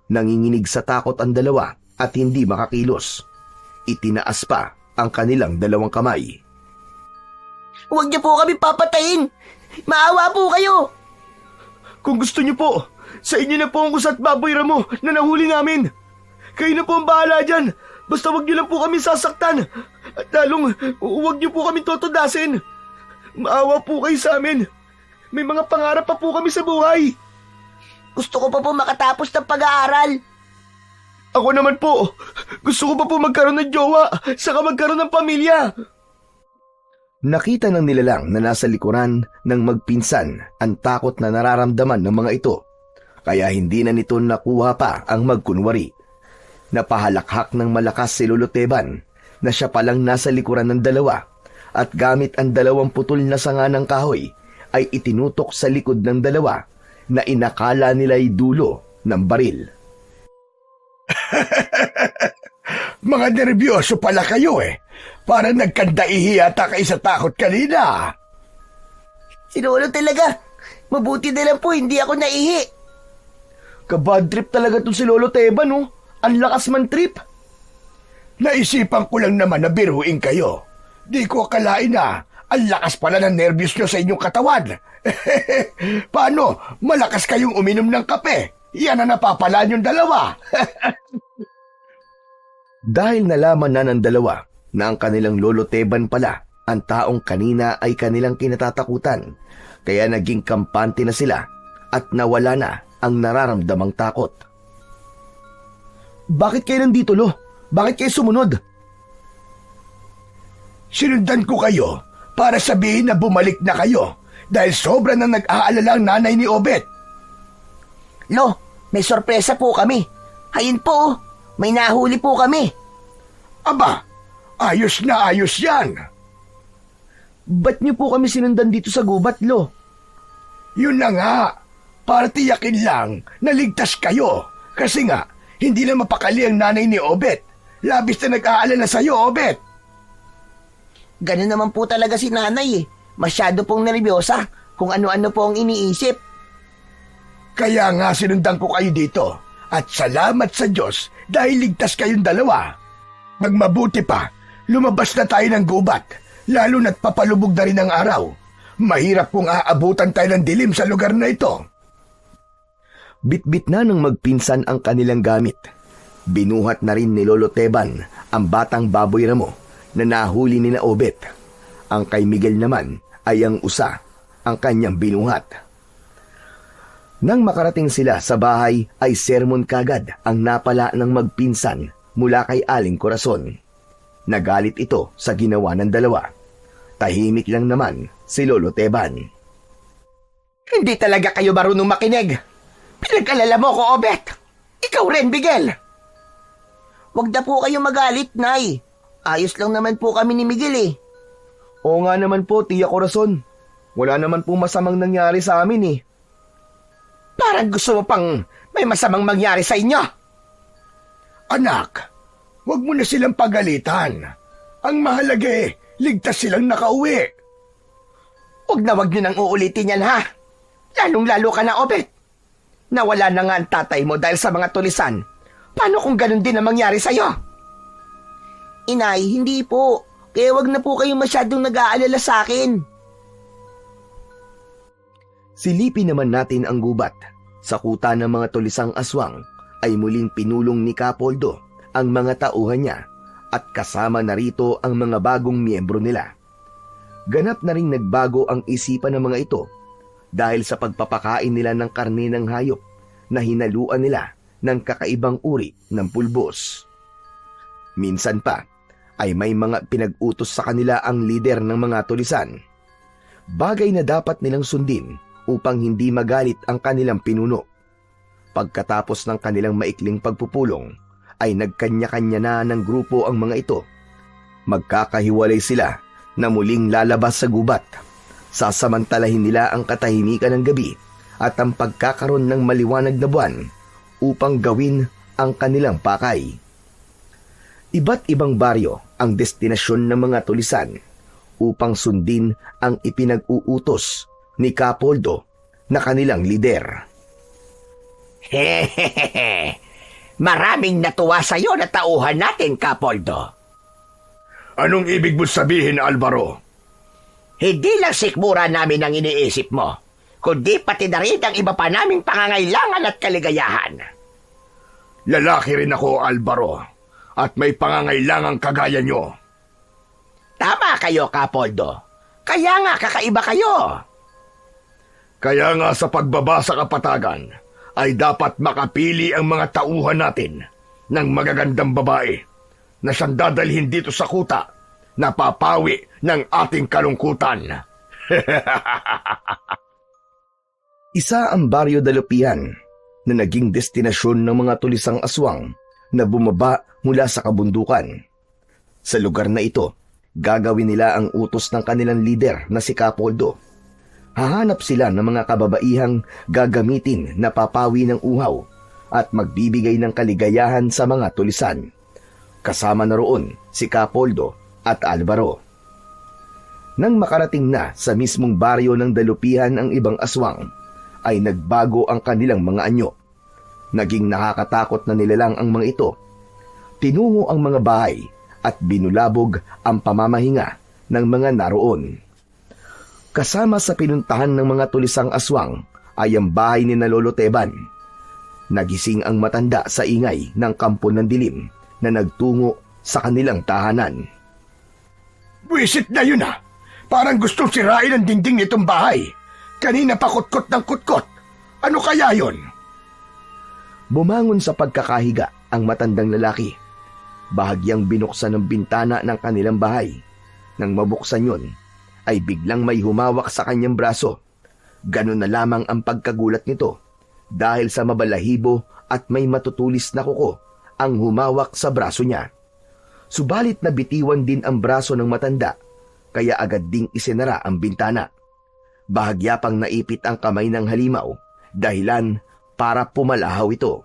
Nanginginig sa takot ang dalawa at hindi makakilos. Itinaas pa ang kanilang dalawang kamay. Huwag niyo po kami papatayin! Maawa po kayo! Kung gusto niyo po, sa inyo na po ang usat baboy ramo na nahuli namin. Kayo na po ang bahala dyan. Basta huwag niyo lang po kami sasaktan. At lalong huwag niyo po kami totodasin. Maawa po kayo sa amin. May mga pangarap pa po kami sa buhay. Gusto ko pa po makatapos ng pag-aaral. Ako naman po, gusto ko pa po magkaroon ng jowa, saka magkaroon ng pamilya. Nakita ng nilalang na nasa likuran ng magpinsan ang takot na nararamdaman ng mga ito, kaya hindi na nito nakuha pa ang magkunwari. Napahalakhak ng malakas si Lolo Teban na siya palang nasa likuran ng dalawa at gamit ang 2 putol na sanga ng kahoy ay itinutok sa likod ng dalawa na inakala nila'y dulo ng baril. Mga nervyoso pala kayo eh. Para nagkandaihi yata kayo sa takot kanina. Si Lolo talaga. Mabuti na lang po, hindi ako naihi. Kabad trip talaga to si Lolo Teban, oh. Ang lakas man trip. Naisipan ko lang naman na biruin kayo. Di ko akalain na ang lakas pala ng nervyos nyo sa inyong katawan. Paano? Malakas kayong uminom ng kape. Yan ang napapala niyong dalawa. Dahil nalaman na ng dalawa na ang kanilang Lolo Teban pala ang taong kanina ay kanilang kinatatakutan, kaya naging kampante na sila at nawala na ang nararamdamang takot. Bakit kayo nandito, Lo? Bakit kayo sumunod? Sinundan ko kayo para sabihin na bumalik na kayo dahil sobra na nag-aalala ang nanay ni Obet. Lo, may sorpresa po kami. Hayun po, may nahuli po kami. Aba, ayos na ayos yan. Ba't niyo po kami sinundan dito sa gubat, Lo? Yun na nga, para tiyakin lang na ligtas kayo. Kasi nga, hindi na mapakali ang nanay ni Obet. Labis na nag-aalala sa'yo, Obet. Ganun naman po talaga si nanay eh. Masyado pong nervyosa kung ano-ano po ang iniisip. Kaya nga sinundan ko kayo dito. At salamat sa Diyos dahil ligtas kayong dalawa. Magmabuti pa, lumabas na tayo ng gubat. Lalo na't papalubog na rin ang araw. Mahirap kung aabutan tayo ng dilim sa lugar na ito. Bitbit na ng magpinsan ang kanilang gamit. Binuhat na rin ni Lolo Teban ang batang baboy ramo na nahuli ni na Obet. Ang kay Miguel naman ay ang usa, ang kanyang binuhat. Nang makarating sila sa bahay ay sermon kagad ang napala ng magpinsan mula kay Aling Corazon. Nagalit ito sa ginawa ng dalawa. Tahimik lang naman si Lolo Teban. Hindi talaga kayo marunong makinig. Pinag-alala mo ko, Obet. Ikaw rin, Miguel. Huwag na po kayong magalit, Nay. Ayos lang naman po kami ni Miguel eh. Oo nga naman po, Tia Corazon. Wala naman po masamang nangyari sa amin eh. Parang gusto mo pang may masamang mangyari sa inyo. Anak, huwag mo na silang pagalitan. Ang mahalaga eh, ligtas silang nakauwi. Huwag nyo nang uulitin yan, ha? Lalong-lalo ka na, Obet. Nawala na nga ang tatay mo dahil sa mga tulisan. Paano kung ganun din ang mangyari sa'yo? Inay, hindi po. Kaya wag na po kayong masyadong nag-aalala sa akin. Silipin naman natin ang gubat. Sa kuta ng mga tulisang aswang ay muling pinulong ni Capoldo ang mga tauhan niya at kasama na rito ang mga bagong miyembro nila. Ganap na ring nagbago ang isipan ng mga ito dahil sa pagpapakain nila ng karne ng hayop na hinaluan nila ng kakaibang uri ng pulbos. Minsan pa ay may mga pinag-utos sa kanila ang lider ng mga tulisan. Bagay na dapat nilang sundin upang hindi magalit ang kanilang pinuno. Pagkatapos ng kanilang maikling pagpupulong, ay nagkanya-kanya na ng grupo ang mga ito. Magkakahiwalay sila na muling lalabas sa gubat. Sasamantalahin nila ang katahimikan ng gabi at ang pagkakaroon ng maliwanag na buwan upang gawin ang kanilang pakay. Iba't ibang baryo ang destinasyon ng mga tulisan upang sundin ang ipinag-uutos ni Capoldo na kanilang lider. Hehehe. Maraming natuwa sa'yo na tauhan natin, Capoldo. Anong ibig mo sabihin, Alvaro? Hindi lang sikmura namin ang iniisip mo, kundi pati na rin ang iba pa naming pangangailangan at kaligayahan. Lalaki rin ako, Alvaro, at may pangangailangang kagaya nyo. Tama kayo, Capoldo. Kaya nga kakaiba kayo. Kaya nga sa pagbaba sa kapatagan, ay dapat makapili ang mga tauhan natin ng magagandang babae na siyang dadalhin dito sa kuta na papawi ng ating kalungkutan. Isa ang Baryo Dalupian na naging destinasyon ng mga tulisang aswang na bumaba mula sa kabundukan. Sa lugar na ito, gagawin nila ang utos ng kanilang lider na si Capoldo. Hahanap sila ng mga kababaihang gagamitin na papawi ng uhaw at magbibigay ng kaligayahan sa mga tulisan. Kasama na roon si Capoldo at Alvaro. Nang makarating na sa mismong baryo ng dalupihan ang ibang aswang, ay nagbago ang kanilang mga anyo. Naging nakakatakot na nilalang ang mga ito. Tinungo ang mga bahay at binulabog ang pamamahinga ng mga naroon. Kasama sa pinuntahan ng mga tulisang aswang ay ang bahay ni Lolo Teban. Nagising ang matanda sa ingay ng kampo ng dilim na nagtungo sa kanilang tahanan. Buwisit na yun ah! Parang gustong sirain ang dingding nitong bahay. Kanina pa kutkot ng kutkot. Ano kaya yon? Bumangon sa pagkakahiga ang matandang lalaki. Bahagyang binuksan ng bintana ng kanilang bahay. Nang mabuksan yon, ay biglang may humawak sa kanyang braso. Ganun na lamang ang pagkagulat nito dahil sa mabalahibo at may matutulis na kuko ang humawak sa braso niya. Subalit nabitiwan din ang braso ng matanda, kaya agad ding isinara ang bintana. Bahagya pang naipit ang kamay ng halimaw, dahilan para pumalahaw ito.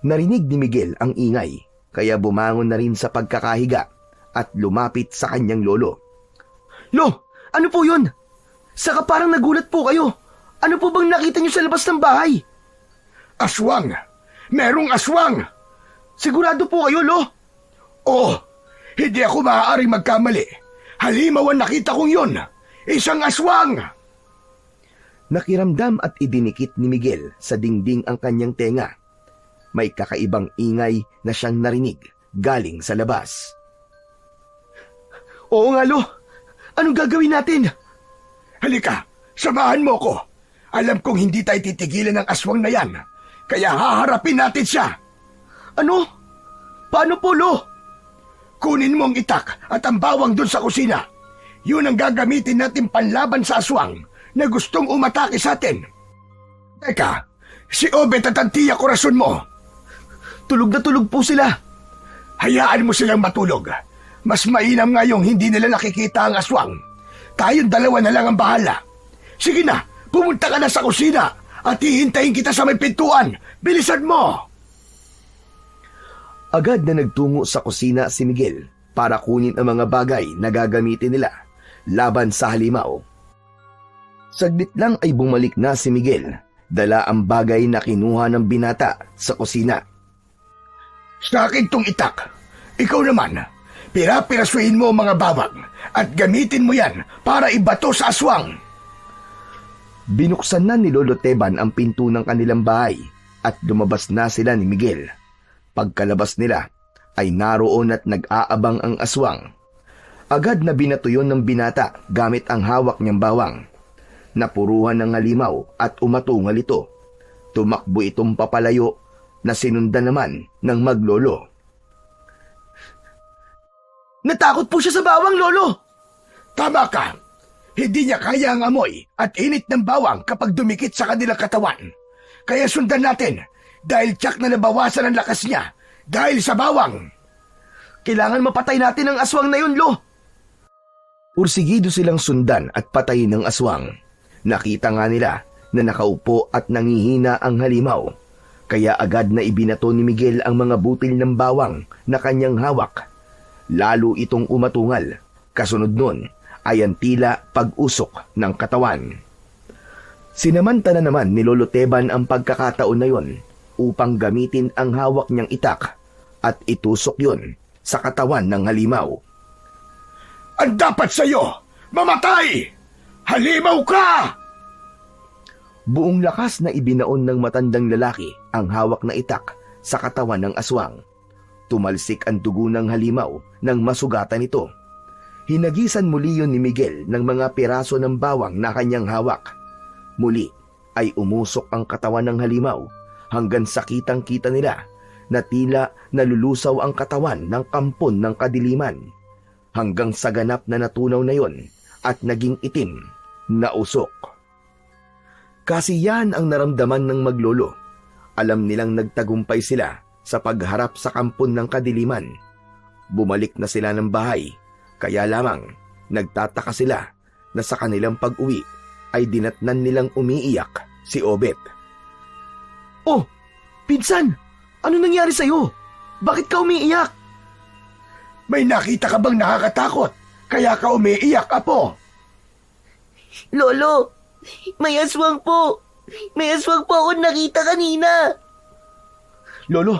Narinig ni Miguel ang ingay, kaya bumangon na rin sa pagkakahiga at lumapit sa kanyang lolo. Lo, ano po yun? Saka parang nagulat po kayo. Ano po bang nakita niyo sa labas ng bahay? Aswang! Merong aswang! Sigurado po kayo, Lo? Oh, hindi ako maaaring magkamali. Halimaw ang nakita kong yun. Isang aswang! Nakiramdam at idinikit ni Miguel sa dingding ang kanyang tenga. May kakaibang ingay na siyang narinig galing sa labas. Oo nga, Lo. Anong gagawin natin? Halika, samahan mo ko. Alam kong hindi tayo titigilan ng aswang na yan. Kaya haharapin natin siya. Ano? Paano po, Lo? Kunin mo ang itak at ang bawang dun sa kusina. Yun ang gagamitin natin panlaban sa aswang na gustong umatake sa atin. Teka, si Obet at ang tiya korason mo. Tulog na tulog po sila. Hayaan mo silang matulog. Mas mainam ngayong hindi nila nakikita ang aswang. Tayong dalawa na lang ang bahala. Sige na, pumunta ka na sa kusina at hihintayin kita sa may pintuan. Bilisan mo! Agad na nagtungo sa kusina si Miguel para kunin ang mga bagay na gagamitin nila laban sa halimaw. Saglit lang ay bumalik na si Miguel, dala ang bagay na kinuha ng binata sa kusina. Sa akin tong itak. Ikaw naman, pirapirasuhin mo ang mga bawang at gamitin mo yan para ibato sa aswang. Binuksan na ni Lolo Teban ang pinto ng kanilang bahay at lumabas na sila ni Miguel. Pagkalabas nila ay naroon at nag-aabang ang aswang. Agad na binato yun ng binata gamit ang hawak niyang bawang. Napuruhan ng halimaw at umatungal ito. Tumakbo itong papalayo na sinundan naman ng maglolo. Natakot po siya sa bawang, Lolo. Tama ka. Hindi niya kaya ang amoy at init ng bawang kapag dumikit sa kanilang katawan. Kaya sundan natin dahil tiyak na nabawasan ang lakas niya dahil sa bawang. Kailangan mapatay natin ang aswang na yun, Lo. Ursigido silang sundan at patayin ng aswang. Nakita nga nila na nakaupo at nangihina ang halimaw. Kaya agad na ibinato ni Miguel ang mga butil ng bawang na kanyang hawak. Lalo itong umatungal. Kasunod nun ay ang tila pag-usok ng katawan. Sinamantala naman ni Lolo Teban ang pagkakataon na yon upang gamitin ang hawak niyang itak at itusok yun sa katawan ng halimaw. Ang dapat sa'yo, mamatay! Halimaw ka! Buong lakas na ibinaon ng matandang lalaki ang hawak na itak sa katawan ng aswang. Tumalsik ang dugo ng halimaw nang masugatan ito. Hinagisan muli yun ni Miguel ng mga piraso ng bawang na kanyang hawak. Muli ay umusok ang katawan ng halimaw hanggang sakitang-kita nila na tila nalulusaw ang katawan ng kampon ng kadiliman. Hanggang sa ganap na natunaw na yon at naging itim na usok. Kasiyahan ang naramdaman ng maglolo. Alam nilang nagtagumpay sila sa pagharap sa kampon ng kadiliman. Bumalik na sila ng bahay, kaya lamang nagtataka sila na sa kanilang pag-uwi ay dinatnan nilang umiiyak si Obet. Oh, pinsan! Ano nangyari sa'yo? Bakit ka umiiyak? May nakita ka bang nakakatakot? Kaya ka umiiyak, Apo? Lolo, may aswang po. May aswang po ako nakita kanina. Lolo,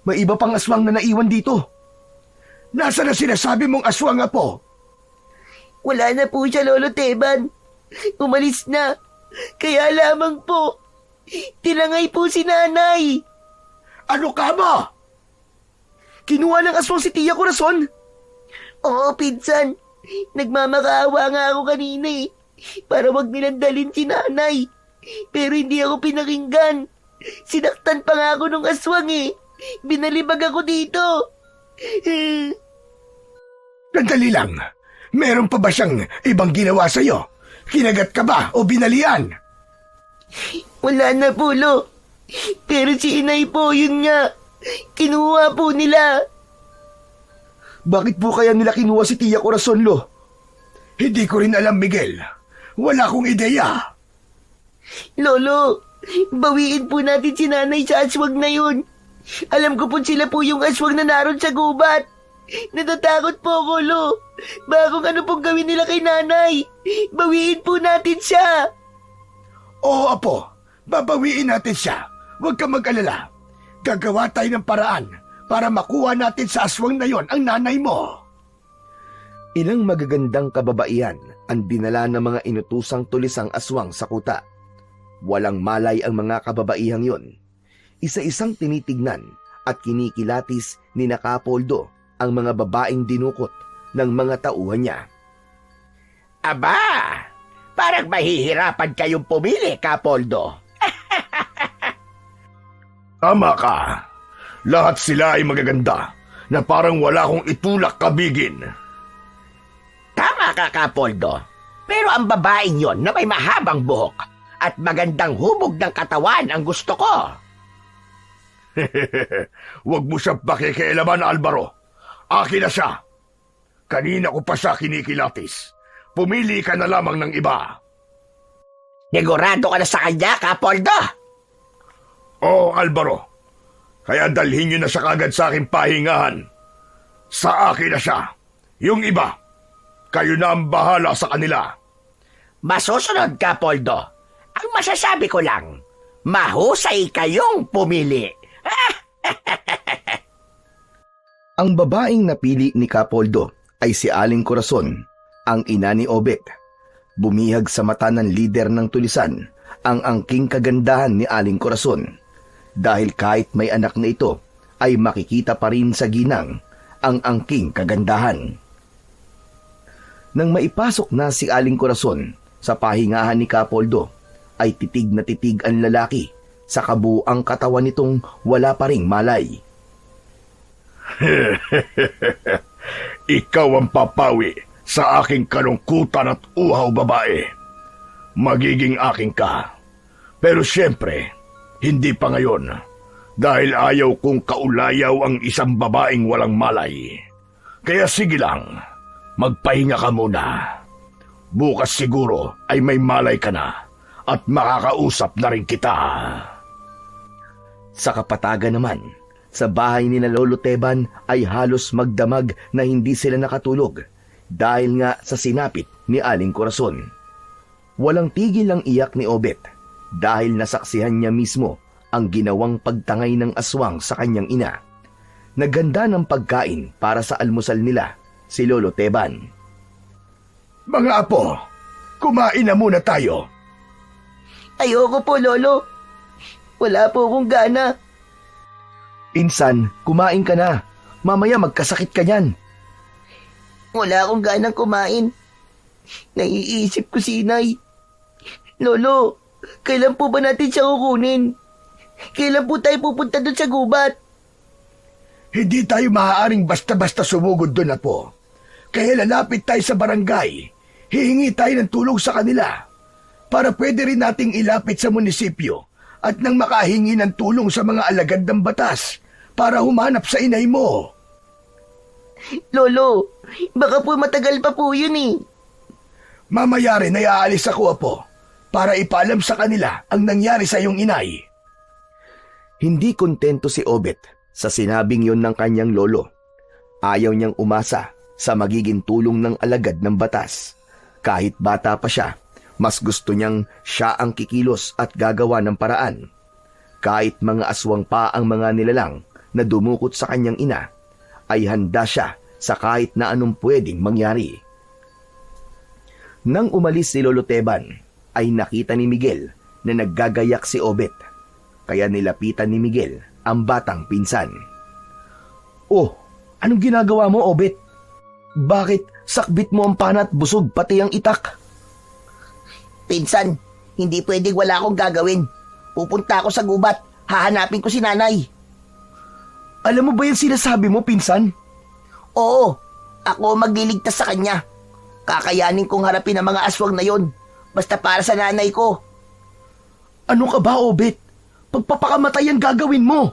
may iba pang aswang na naiwan dito. Nasaan na sinasabi mong aswang, Apo? Wala na po siya, Lolo Teban. Umalis na. Kaya lamang po, tinangay po si nanay. Ano ka ba? Kinuha ng aswang si Tia Corazon. Oo, pinsan. Nagmamakaawa nga ako kanina para wag nilang dalhin si nanay. Pero hindi ako pinakinggan. Sinaktan pa nga ako nung aswang Binalibag ako dito. Sandali lang. Meron pa ba siyang ibang ginawa sa'yo? Kinagat ka ba o binalian? Wala na po, Lo. Pero si inay po, yun nga. Kinuha po nila. Bakit po kaya nila kinuha si Tia Corazon, Lo? Hindi ko rin alam, Miguel. Wala akong ideya. Lolo, bawiin po natin si nanay sa aswang na yun. Alam ko po sila po yung aswang na naroon sa gubat. Natatakot po ako, Lo. Baka kung ano pong gawin nila kay nanay. Bawiin po natin siya. Oo, Apo. Babawiin natin siya. Huwag ka mag-alala. Gagawa tayo ng paraan para makuha natin sa aswang na yon ang nanay mo. Ilang magagandang kababaihan ang dinala ng mga inutusang tulisang aswang sa kuta. Walang malay ang mga kababaihang yon. Isa-isang tinitignan at kinikilatis ni Nakapoldo ang mga babaeng dinukot ng mga tauhan niya. Aba, parang mahihirapan kayong pumili, Kapoldo. Tama ka. Lahat sila ay magaganda na parang wala akong itulak kabigin. Tama ka, Kapoldo. Pero ang babaeng yon na may mahabang buhok at magandang hubog ng katawan ang gusto ko. Huwag mo siyang pakikialaman, Alvaro. Akin na siya. Kanina ko pa siya kinikilatis. Pumili ka na lamang ng iba. Negurado ka na sa kanya, Kapoldo? Oo, Alvaro. Kaya dalhin niyo na siya kagad sa aking pahingahan. Sa akin na siya. Yung iba, kayo na ang bahala sa kanila. Masusunod, Kapoldo. Ang masasabi ko lang, mahusay kayong pumili. Ang babaeng napili ni Kapoldo ay si Aling Corazon, ang ina ni Obet. Bumihag sa mata ng lider ng tulisan ang angking kagandahan ni Aling Corazon. Dahil kahit may anak na ito, ay makikita pa rin sa ginang ang angking kagandahan. Nang maipasok na si Aling Corazon sa pahingahan ni Kapoldo, ay titig na titig ang lalaki sa kabuang katawan nitong wala pa ring malay. Ikaw ang papawi sa aking kalungkutan at uhaw, babae. Magiging aking ka. Pero siyempre, hindi pa ngayon. Dahil ayaw kong kaulayaw ang isang babaeng walang malay. Kaya sige lang, magpahinga ka muna. Bukas siguro ay may malay ka na at makakausap na rin kita. Sa kapatagan naman, sa bahay ni na Lolo Teban ay halos magdamag na hindi sila nakatulog dahil nga sa sinapit ni Aling Corazon. Walang tigil ang iyak ni Obet dahil nasaksihan niya mismo ang ginawang pagtangay ng aswang sa kanyang ina. Naganda ng pagkain para sa almusal nila si Lolo Teban. Mga apo, kumain na muna tayo. Ayoko po, Lolo. Wala po akong gana. Insan, kumain ka na. Mamaya magkasakit ka niyan. Wala akong ganang kumain. Naiisip ko si inay. Lolo, kailan po ba natin siya kukunin? Kailan po tayo pupunta doon sa gubat? Hindi tayo maaaring basta-basta sumugod doon, apo. Kaya lalapit tayo sa barangay. Hihingi tayo ng tulong sa kanila para pwede rin nating ilapit sa munisipyo at nang makahingi ng tulong sa mga alagad ng batas para humanap sa inay mo. Lolo, baka po matagal pa po yun eh. Mamaya rin ay aalis ako, Apo, para ipaalam sa kanila ang nangyari sa iyong inay. Hindi kontento si Obet sa sinabing yon ng kanyang lolo. Ayaw niyang umasa sa magiging tulong ng alagad ng batas. Kahit bata pa siya, mas gusto niyang siya ang kikilos at gagawa ng paraan. Kahit mga aswang pa ang mga nilalang na dumukot sa kanyang ina, ay handa siya sa kahit na anong pwedeng mangyari. Nang umalis si Lolo Teban, ay nakita ni Miguel na naggagayak si Obet. Kaya nilapitan ni Miguel ang batang pinsan. "Oh, anong ginagawa mo, Obet? Bakit sakbit mo ang pana at busog pati ang itak?" Pinsan, hindi pwedeng wala akong gagawin. Pupunta ako sa gubat, hahanapin ko si nanay. Alam mo ba yung sinasabi mo, pinsan? Oo, ako magliligtas sa kanya. Kakayanin kong harapin ang mga aswang na yon, basta para sa nanay ko. Ano ka ba, Obet? Pagpapakamatay ang gagawin mo.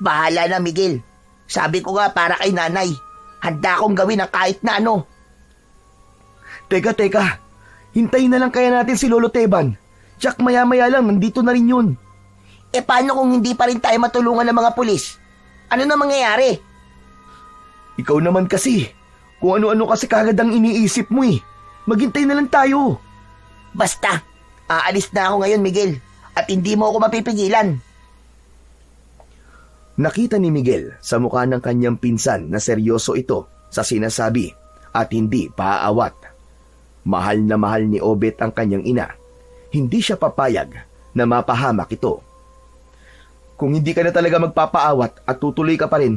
Bahala na, Miguel. Sabi ko nga para kay nanay, handa akong gawin ang kahit na ano. Teka. Hintayin na lang kaya natin si Lolo Teban. Tsak maya-maya lang, nandito na rin yun. E paano kung hindi pa rin tayo matulungan ng mga pulis? Ano na mangyayari? Ikaw naman kasi. Kung ano-ano kasi kagad ang iniisip mo eh. Maghintay na lang tayo. Basta, aalis na ako ngayon, Miguel. At hindi mo ako mapipigilan. Nakita ni Miguel sa mukha ng kanyang pinsan na seryoso ito sa sinasabi at hindi paaawat. Mahal na mahal ni Obet ang kanyang ina. Hindi siya papayag na mapahamak ito. Kung hindi ka na talaga magpapaawat at tutuloy ka pa rin,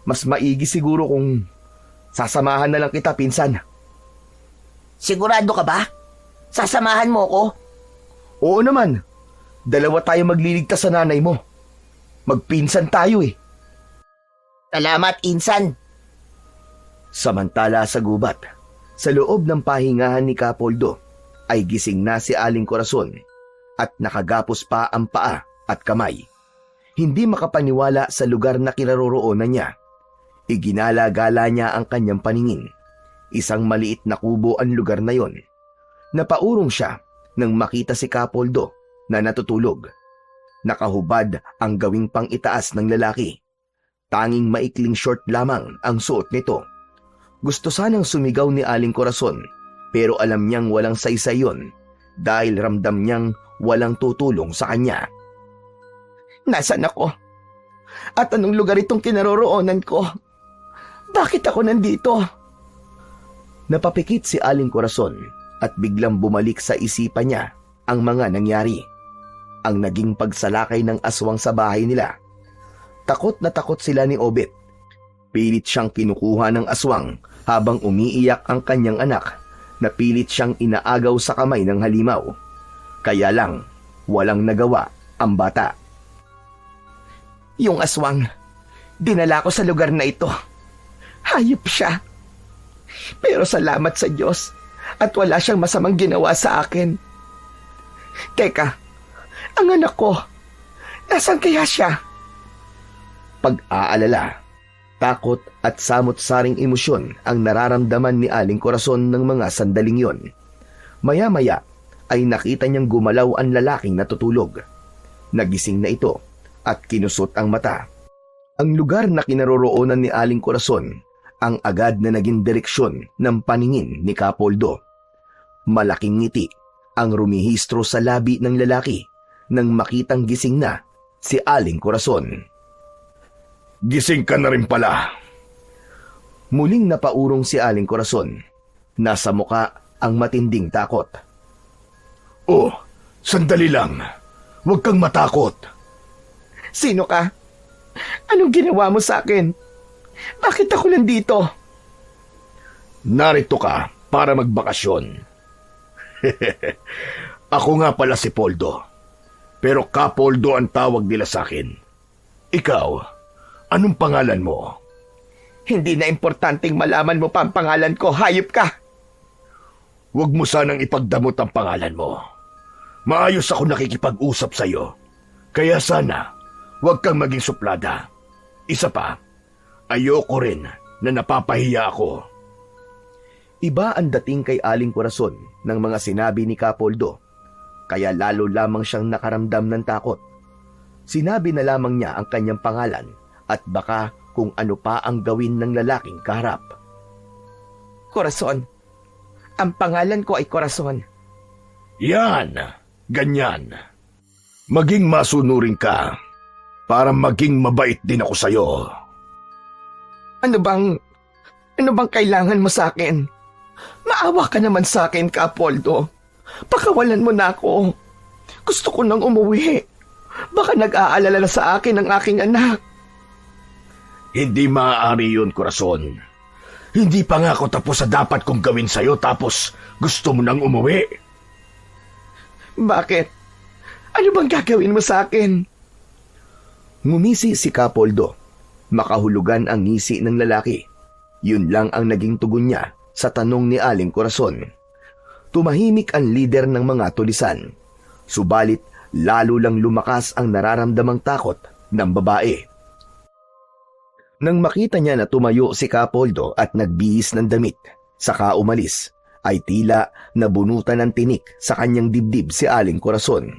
mas maigi siguro kung sasamahan na lang kita, pinsan. Sigurado ka ba? Sasamahan mo ko? Oo naman. Dalawa tayo magliligtas sa nanay mo. Magpinsan tayo eh. Salamat, Insan. Samantala sa gubat, sa loob ng pahingahan ni Kapoldo, ay gising na si Aling Corazon at nakagapos pa ang paa at kamay. Hindi makapaniwala sa lugar na kinaroroonan niya. Iginala-gala niya ang kanyang paningin. Isang maliit na kubo ang lugar na yon. Napaurong siya nang makita si Kapoldo na natutulog. Nakahubad ang gawing pang-itaas ng lalaki. Tanging maikling short lamang ang suot nito. Gusto sanang sumigaw ni Aling Corazon, pero alam niyang walang saysay yon dahil ramdam niyang walang tutulong sa kanya. Nasaan ako? At anong lugar itong kinaroroonan ko? Bakit ako nandito? Napapikit si Aling Corazon at biglang bumalik sa isipan niya ang mga nangyari. Ang naging pagsalakay ng aswang sa bahay nila. Takot na takot sila ni Obet. Pilit siyang kinukuha ng aswang habang umiiyak ang kanyang anak na pilit siyang inaagaw sa kamay ng halimaw. Kaya lang, walang nagawa ang bata. Yung aswang, dinala ko sa lugar na ito. Hayop siya. Pero salamat sa Diyos at wala siyang masamang ginawa sa akin. Teka, ang anak ko, nasaan kaya siya? Pag-aalala, takot at samot-saring emosyon ang nararamdaman ni Aling Corazon ng mga sandaling yon. Maya-maya ay nakita niyang gumalaw ang lalaking natutulog. Nagising na ito at kinusot ang mata. Ang lugar na kinaroroonan ni Aling Corazon ang agad na naging direksyon ng paningin ni Kapoldo. Malaking ngiti ang rumihistro sa labi ng lalaki nang makitang gising na si Aling Corazon. Gising ka na rin pala. Muling napaurong si Aling Corazon. Nasa muka ang matinding takot. Oh, sandali lang. Huwag kang matakot. Sino ka? Anong ginawa mo sa akin? Bakit ako nandito? Narito ka para magbakasyon. Ako nga pala si Poldo. Pero Kapoldo ang tawag nila sa akin. Ikaw, anong pangalan mo? Hindi na importanteng malaman mo pa ang pangalan ko, hayop ka! Huwag mo sanang ipagdamot ang pangalan mo. Maayos ako nakikipag-usap sa'yo. Kaya sana, huwag kang maging suplada. Isa pa, ayoko rin na napapahiya ako. Iba ang dating kay Aling Corazon ng mga sinabi ni Kapoldo, kaya lalo lamang siyang nakaramdam ng takot. Sinabi na lamang niya ang kanyang pangalan at baka kung ano pa ang gawin ng lalaking kaharap. Corazon. Ang pangalan ko ay Corazon. Yan, ganyan. Maging masunurin ka para maging mabait din ako sa'yo. Ano bang kailangan mo sa akin? Maawa ka naman sa akin, Kapoldo. Pakawalan mo na ako. Gusto ko nang umuwi. Baka nag-aalala na sa akin ang aking anak. Hindi maaari yun, Corazon. Hindi pa nga ako tapos sa dapat kong gawin sa'yo tapos gusto mo nang umuwi. Bakit? Ano bang gagawin mo sa akin? Ngumisi si Kapoldo. Makahulugan ang ngisi ng lalaki. Yun lang ang naging tugon niya sa tanong ni Aling Corazon. Tumahimik ang lider ng mga tulisan. Subalit, lalo lang lumakas ang nararamdamang takot ng babae. Nang makita niya na tumayo si Kapoldo at nagbihis ng damit, saka umalis, ay tila nabunutan ng tinik sa kanyang dibdib si Aling Corazon.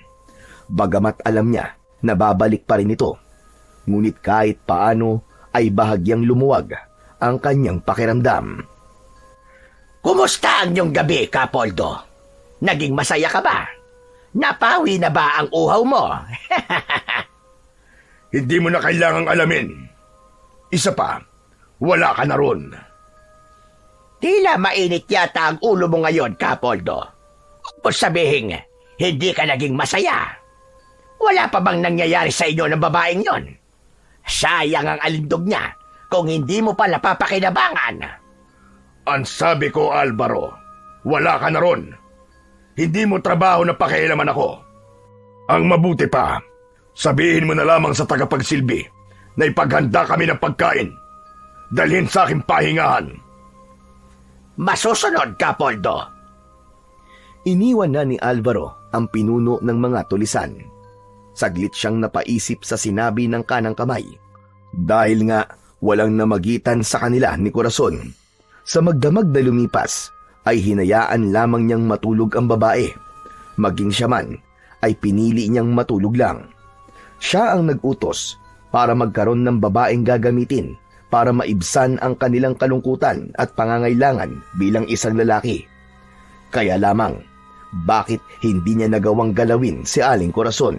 Bagamat alam niya na babalik pa rin ito, ngunit kahit paano ay bahagyang lumuwag ang kanyang pakiramdam. Kumusta ang iyong gabi, Kapoldo? Naging masaya ka ba? Napawi na ba ang uhaw mo? Hindi mo na kailangang alamin. Isa pa, wala ka na ron. Tila mainit yata ang ulo mo ngayon, Kapoldo. Huwag mo sabihin, hindi ka naging masaya. Wala pa bang nangyayari sa inyo ng babaeng yon? Sayang ang alindog niya kung hindi mo pa napapakinabangan. Ang sabi ko, Alvaro, wala ka na ron. Hindi mo trabaho na pakialaman ako. Ang mabuti pa, sabihin mo na lamang sa tagapagsilbi na ipaghanda kami ng pagkain. Dalhin sa aking pahingahan. Masusunod, Kapoldo. Iniwan na ni Alvaro ang pinuno ng mga tulisan. Saglit siyang napaisip sa sinabi ng kanang kamay. Dahil nga walang namagitan sa kanila ni Corazon. Sa magdamag na lumipas, ay hinayaan lamang niyang matulog ang babae. Maging siya man, ay pinili niyang matulog lang. Siya ang nag-utos para magkaroon ng babaeng gagamitin para maibsan ang kanilang kalungkutan at pangangailangan bilang isang lalaki. Kaya lamang, bakit hindi niya nagawang galawin si Aling Corazon?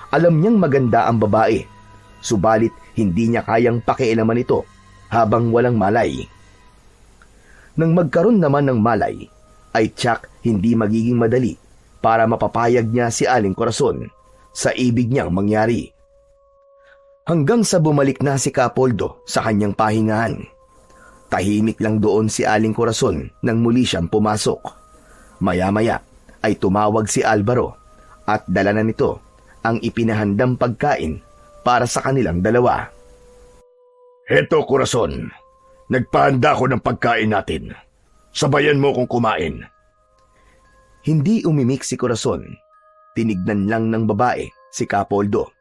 Alam niyang maganda ang babae, subalit hindi niya kayang pakialaman ito habang walang malay. Nang magkaroon naman ng malay, ay tiyak hindi magiging madali para mapapayag niya si Aling Corazon sa ibig niyang mangyari. Hanggang sa bumalik na si Kapoldo sa kanyang pahingahan. Tahimik lang doon si Aling Corazon nang muli siyang pumasok. Maya-maya ay tumawag si Alvaro at dala na nito ang ipinahandang pagkain para sa kanilang dalawa. Heto, Corazon. Nagpahanda ko ng pagkain natin. Sabayan mo kong kumain. Hindi umimik si Corazon. Tinignan lang ng babae si Kapoldo.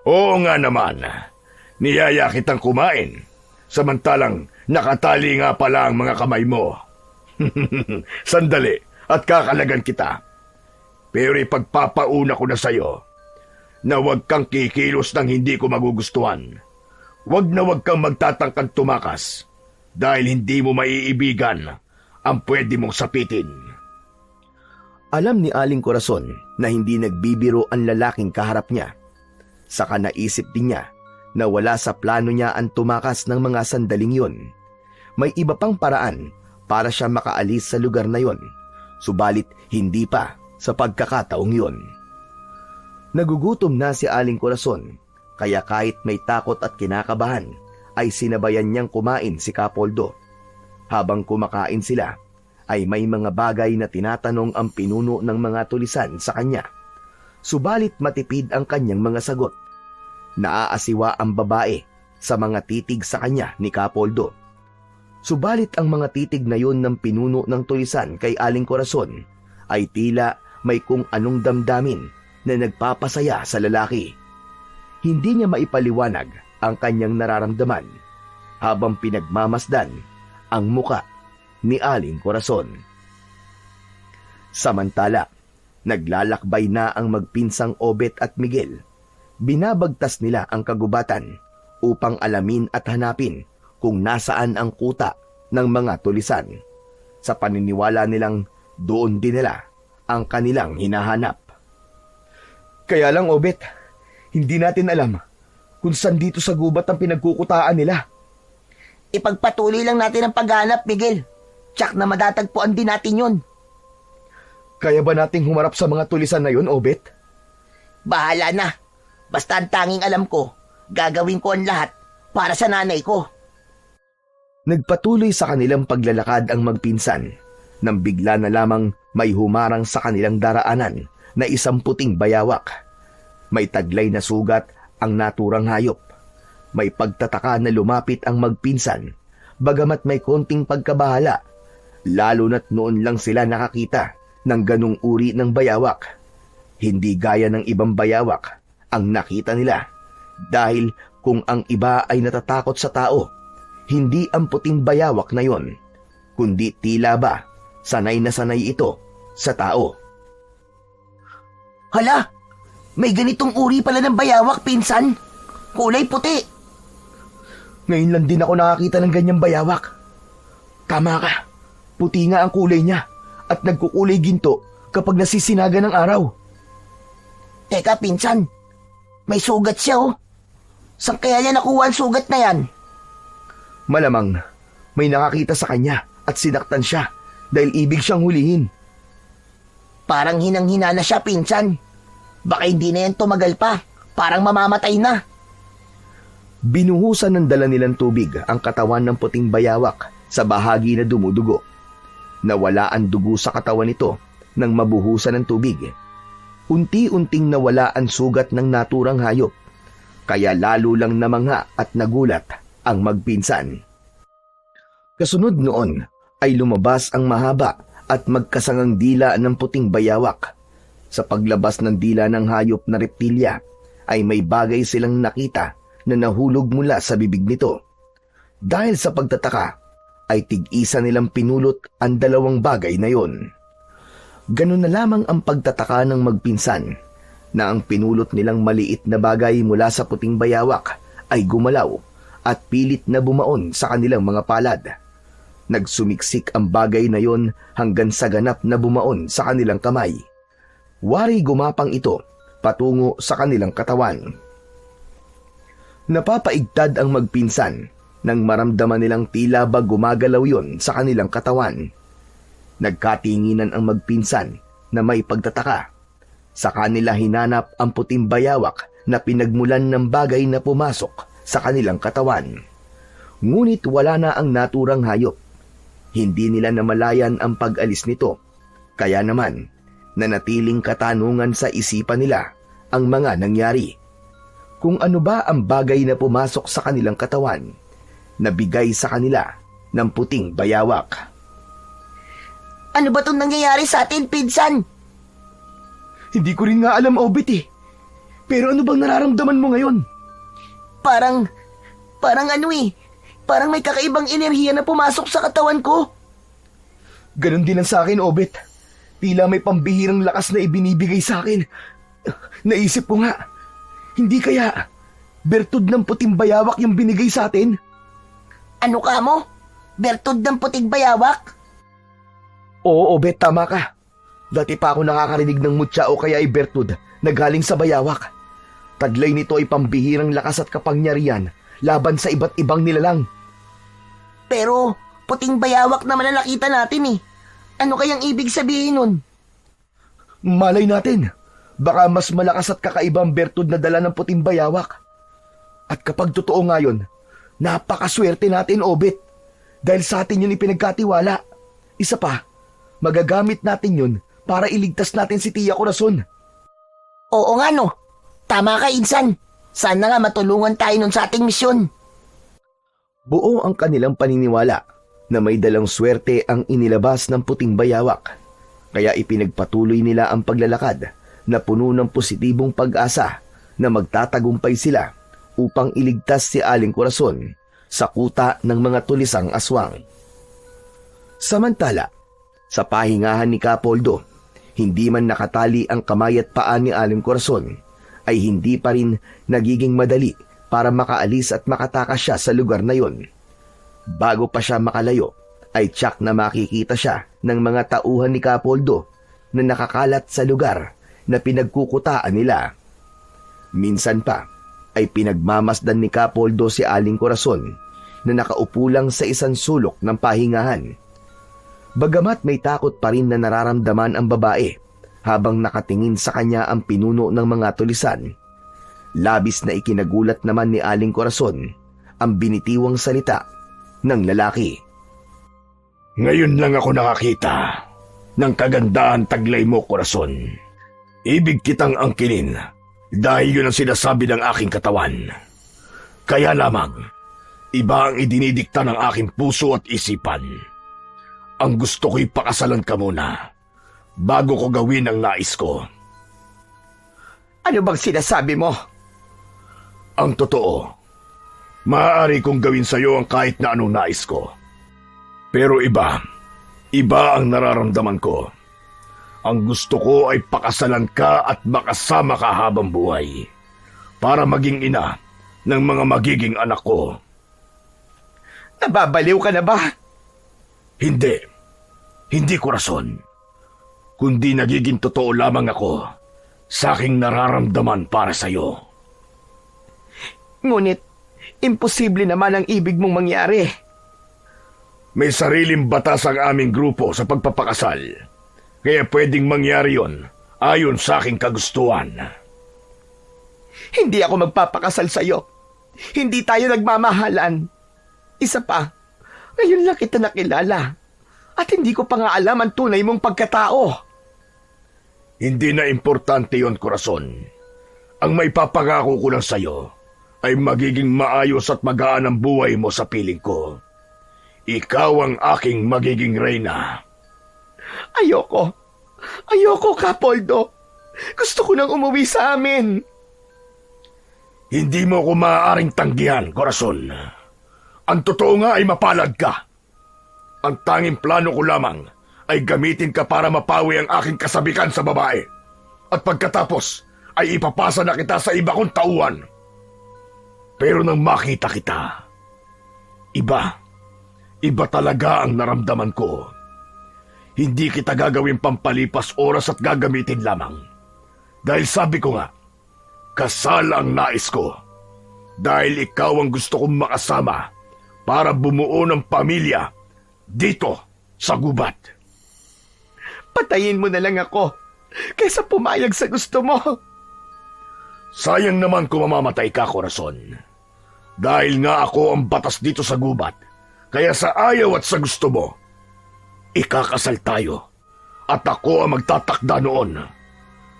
Oo nga naman. Niyaya kitang kumain. Samantalang nakatali nga pala ang mga kamay mo. Sandali at kakalagan kita. Pero ipagpapauna ko na sa'yo na huwag kang kikilos ng hindi ko magugustuhan. Huwag kang magtatangkang tumakas dahil hindi mo maiibigan ang pwede mong sapitin. Alam ni Aling Corazon na hindi nagbibiro ang lalaking kaharap niya. Saka naisip din niya na wala sa plano niya ang tumakas ng mga sandaling yun. May iba pang paraan para siya makaalis sa lugar na yon, subalit hindi pa sa pagkakataong yun. Nagugutom na si Aling Corazon, kaya kahit may takot at kinakabahan, ay sinabayan niyang kumain si Kapoldo. Habang kumakain sila, ay may mga bagay na tinatanong ang pinuno ng mga tulisan sa kanya. Subalit matipid ang kanyang mga sagot. Naaasiwa ang babae sa mga titig sa kanya ni Kapoldo. Subalit ang mga titig na yon ng pinuno ng tulisan kay Aling Corazon ay tila may kung anong damdamin na nagpapasaya sa lalaki. Hindi niya maipaliwanag ang kanyang nararamdaman habang pinagmamasdan ang muka ni Aling Corazon. Samantala, naglalakbay na ang magpinsang Obet at Miguel. Binabagtas nila ang kagubatan upang alamin at hanapin kung nasaan ang kuta ng mga tulisan. Sa paniniwala nilang doon din nila ang kanilang hinahanap. Kaya lang, Obet, hindi natin alam kung saan dito sa gubat ang pinagkukutaan nila. Ipagpatuloy lang natin ang paghanap, Miguel. Tsak na madatagpuan din natin yun. Kaya ba nating humarap sa mga tulisan na yun, Obet? Bahala na. Basta ang tanging alam ko, gagawin ko ang lahat para sa nanay ko. Nagpatuloy sa kanilang paglalakad ang magpinsan nang bigla na lamang may humarang sa kanilang daraanan na isang puting bayawak. May taglay na sugat ang naturang hayop. May pagtataka na lumapit ang magpinsan, bagamat may konting pagkabahala, lalo na't noon lang sila nakakita ng ganung uri ng bayawak. Hindi gaya ng ibang bayawak ang nakita nila, dahil kung ang iba ay natatakot sa tao, hindi ang puting bayawak na yon, kundi tila ba sanay na sanay ito sa tao. Hala! May ganitong uri pala ng bayawak, pinsan. Kulay puti. Ngayon lang din ako nakakita ng ganyang bayawak. Tama ka, puti nga ang kulay niya at nagkukulay ginto kapag nasisinaga ng araw. Teka, pinsan. May sugat siya, oh. Saan kaya niya nakuha ang sugat na yan? Malamang may nakakita sa kanya at sinaktan siya dahil ibig siyang hulihin. Parang hinang-hina na siya, pinsan. Baka hindi na yan tumagal pa. Parang mamamatay na. Binuhusan ng dala nilang tubig ang katawan ng puting bayawak sa bahagi na dumudugo. Nawala ang dugo sa katawan nito nang mabuhusan ng tubig. Unti-unting nawala ang sugat ng naturang hayop, kaya lalo lang namangha at nagulat ang magpinsan. Kasunod noon ay lumabas ang mahaba at magkasangang dila ng puting bayawak. Sa paglabas ng dila ng hayop na reptilya ay may bagay silang nakita na nahulog mula sa bibig nito. Dahil sa pagtataka ay tig-isa nilang pinulot ang dalawang bagay na yon. Ganun na lamang ang pagtataka ng magpinsan na ang pinulot nilang maliit na bagay mula sa puting bayawak ay gumalaw at pilit na bumaon sa kanilang mga palad. Nagsumiksik ang bagay na yon hanggang sa ganap na bumaon sa kanilang kamay. Wari gumapang ito patungo sa kanilang katawan. Napapaigtad ang magpinsan nang maramdaman nilang tila ba gumagalaw yon sa kanilang katawan. Nagkatinginan ang magpinsan na may pagtataka. Sa kanila hinanap ang puting bayawak na pinagmulan ng bagay na pumasok sa kanilang katawan. Ngunit wala na ang naturang hayop. Hindi nila namalayan ang pag-alis nito. Kaya naman, nanatiling katanungan sa isipan nila ang mga nangyari. Kung ano ba ang bagay na pumasok sa kanilang katawan, nabigay sa kanila ng puting bayawak. Ano ba itong nangyayari sa atin, pinsan? Hindi ko rin nga alam, Obet eh. Pero ano bang nararamdaman mo ngayon? Parang ano eh. Parang may kakaibang enerhiya na pumasok sa katawan ko. Ganon din ang sa akin, Obet. Tila may pambihirang lakas na ibinibigay sa akin. Naisip ko nga, hindi kaya bertud ng puting bayawak yung binigay sa atin? Ano ka mo? Bertud ng puting bayawak? Oo, Obet, tama ka. Dati pa ako nakakarinig ng mutya o kaya ay bertud na galing sa bayawak. Taglay nito ay pambihirang lakas at kapangyarihan laban sa iba't ibang nilalang. Pero puting bayawak naman na nakita natin eh. Ano kayang ibig sabihin nun? Malay natin, baka mas malakas at kakaibang bertud na dala ng puting bayawak. At kapag totoo nga yun, napakaswerte natin, Obet. Dahil sa atin yun ipinagkatiwala. Isa pa, magagamit natin yun para iligtas natin si Tia Corazon. Oo nga no. Tama ka, Insan. Sana nga matulungan tayo nun sa ating misyon. Buo ang kanilang paniniwala na may dalang swerte ang inilabas ng puting bayawak. Kaya ipinagpatuloy nila ang paglalakad na puno ng positibong pag-asa na magtatagumpay sila upang iligtas si Aling Corazon sa kuta ng mga tulisang aswang. Samantala, sa pahingahan ni Kapoldo, hindi man nakatali ang kamay at paa ni Aling Corazon, ay hindi pa rin nagiging madali para makaalis at makatakas siya sa lugar na yon. Bago pa siya makalayo, ay tsak na makikita siya ng mga tauhan ni Kapoldo na nakakalat sa lugar na pinagkukutaan nila. Minsan pa ay pinagmamasdan ni Kapoldo si Aling Corazon na nakaupo lang sa isang sulok ng pahingahan. Bagamat may takot pa rin na nararamdaman ang babae habang nakatingin sa kanya ang pinuno ng mga tulisan, labis na ikinagulat naman ni Aling Corazon ang binitiwang salita ng lalaki. Ngayon lang ako nakakita ng kagandahan taglay mo, Corazon. Ibig kitang angkinin dahil yun ang sinasabi ng aking katawan. Kaya lamang, iba ang idinidikta ng aking puso at isipan. Ang gusto ko'y pakasalan ka muna bago ko gawin ang nais ko. Ano bang sinasabi mo? Ang totoo, maaari kong gawin sa'yo ang kahit na anong nais ko. Pero iba ang nararamdaman ko. Ang gusto ko ay pakasalan ka at makasama ka habang buhay para maging ina ng mga magiging anak ko. Nababaliw ka na ba? Hindi Corazon. Kundi nagiging totoo lamang ako sa aking nararamdaman para sa'yo. Ngunit, imposible naman ang ibig mong mangyari. May sariling batas ang aming grupo sa pagpapakasal, kaya pwedeng mangyari yon ayon sa aking kagustuhan. Hindi ako magpapakasal sa'yo. Hindi tayo nagmamahalan. Isa pa, ngayon lang kita nakilala. At hindi ko pa nga alam ang tunay mong pagkatao. Hindi na importante yon, Corazon. Ang may papangako ko lang sa'yo ay magiging maayos at magaan ang buhay mo sa piling ko. Ikaw ang aking magiging reyna. Ayoko, Kapoldo. Gusto ko nang umuwi sa amin. Hindi mo ko maaaring tanggihan, Corazon. Ang totoo nga ay mapalad ka. Ang tanging plano ko lamang ay gamitin ka para mapawi ang aking kasabikan sa babae. At pagkatapos ay ipapasa na kita sa iba kong tauhan. Pero nang makita kita, iba talaga ang naramdaman ko. Hindi kita gagawin pampalipas oras at gagamitin lamang. Dahil sabi ko nga, kasal ang nais ko. Dahil ikaw ang gusto kong makasama para bumuo ng pamilya dito sa gubat. Patayin mo na lang ako kaysa pumayag sa gusto mo. Sayang naman kung mamamatay ka, Corazon. Dahil nga ako ang batas dito sa gubat, kaya sa ayaw at sa gusto mo, ikakasal tayo at ako ang magtatakda noon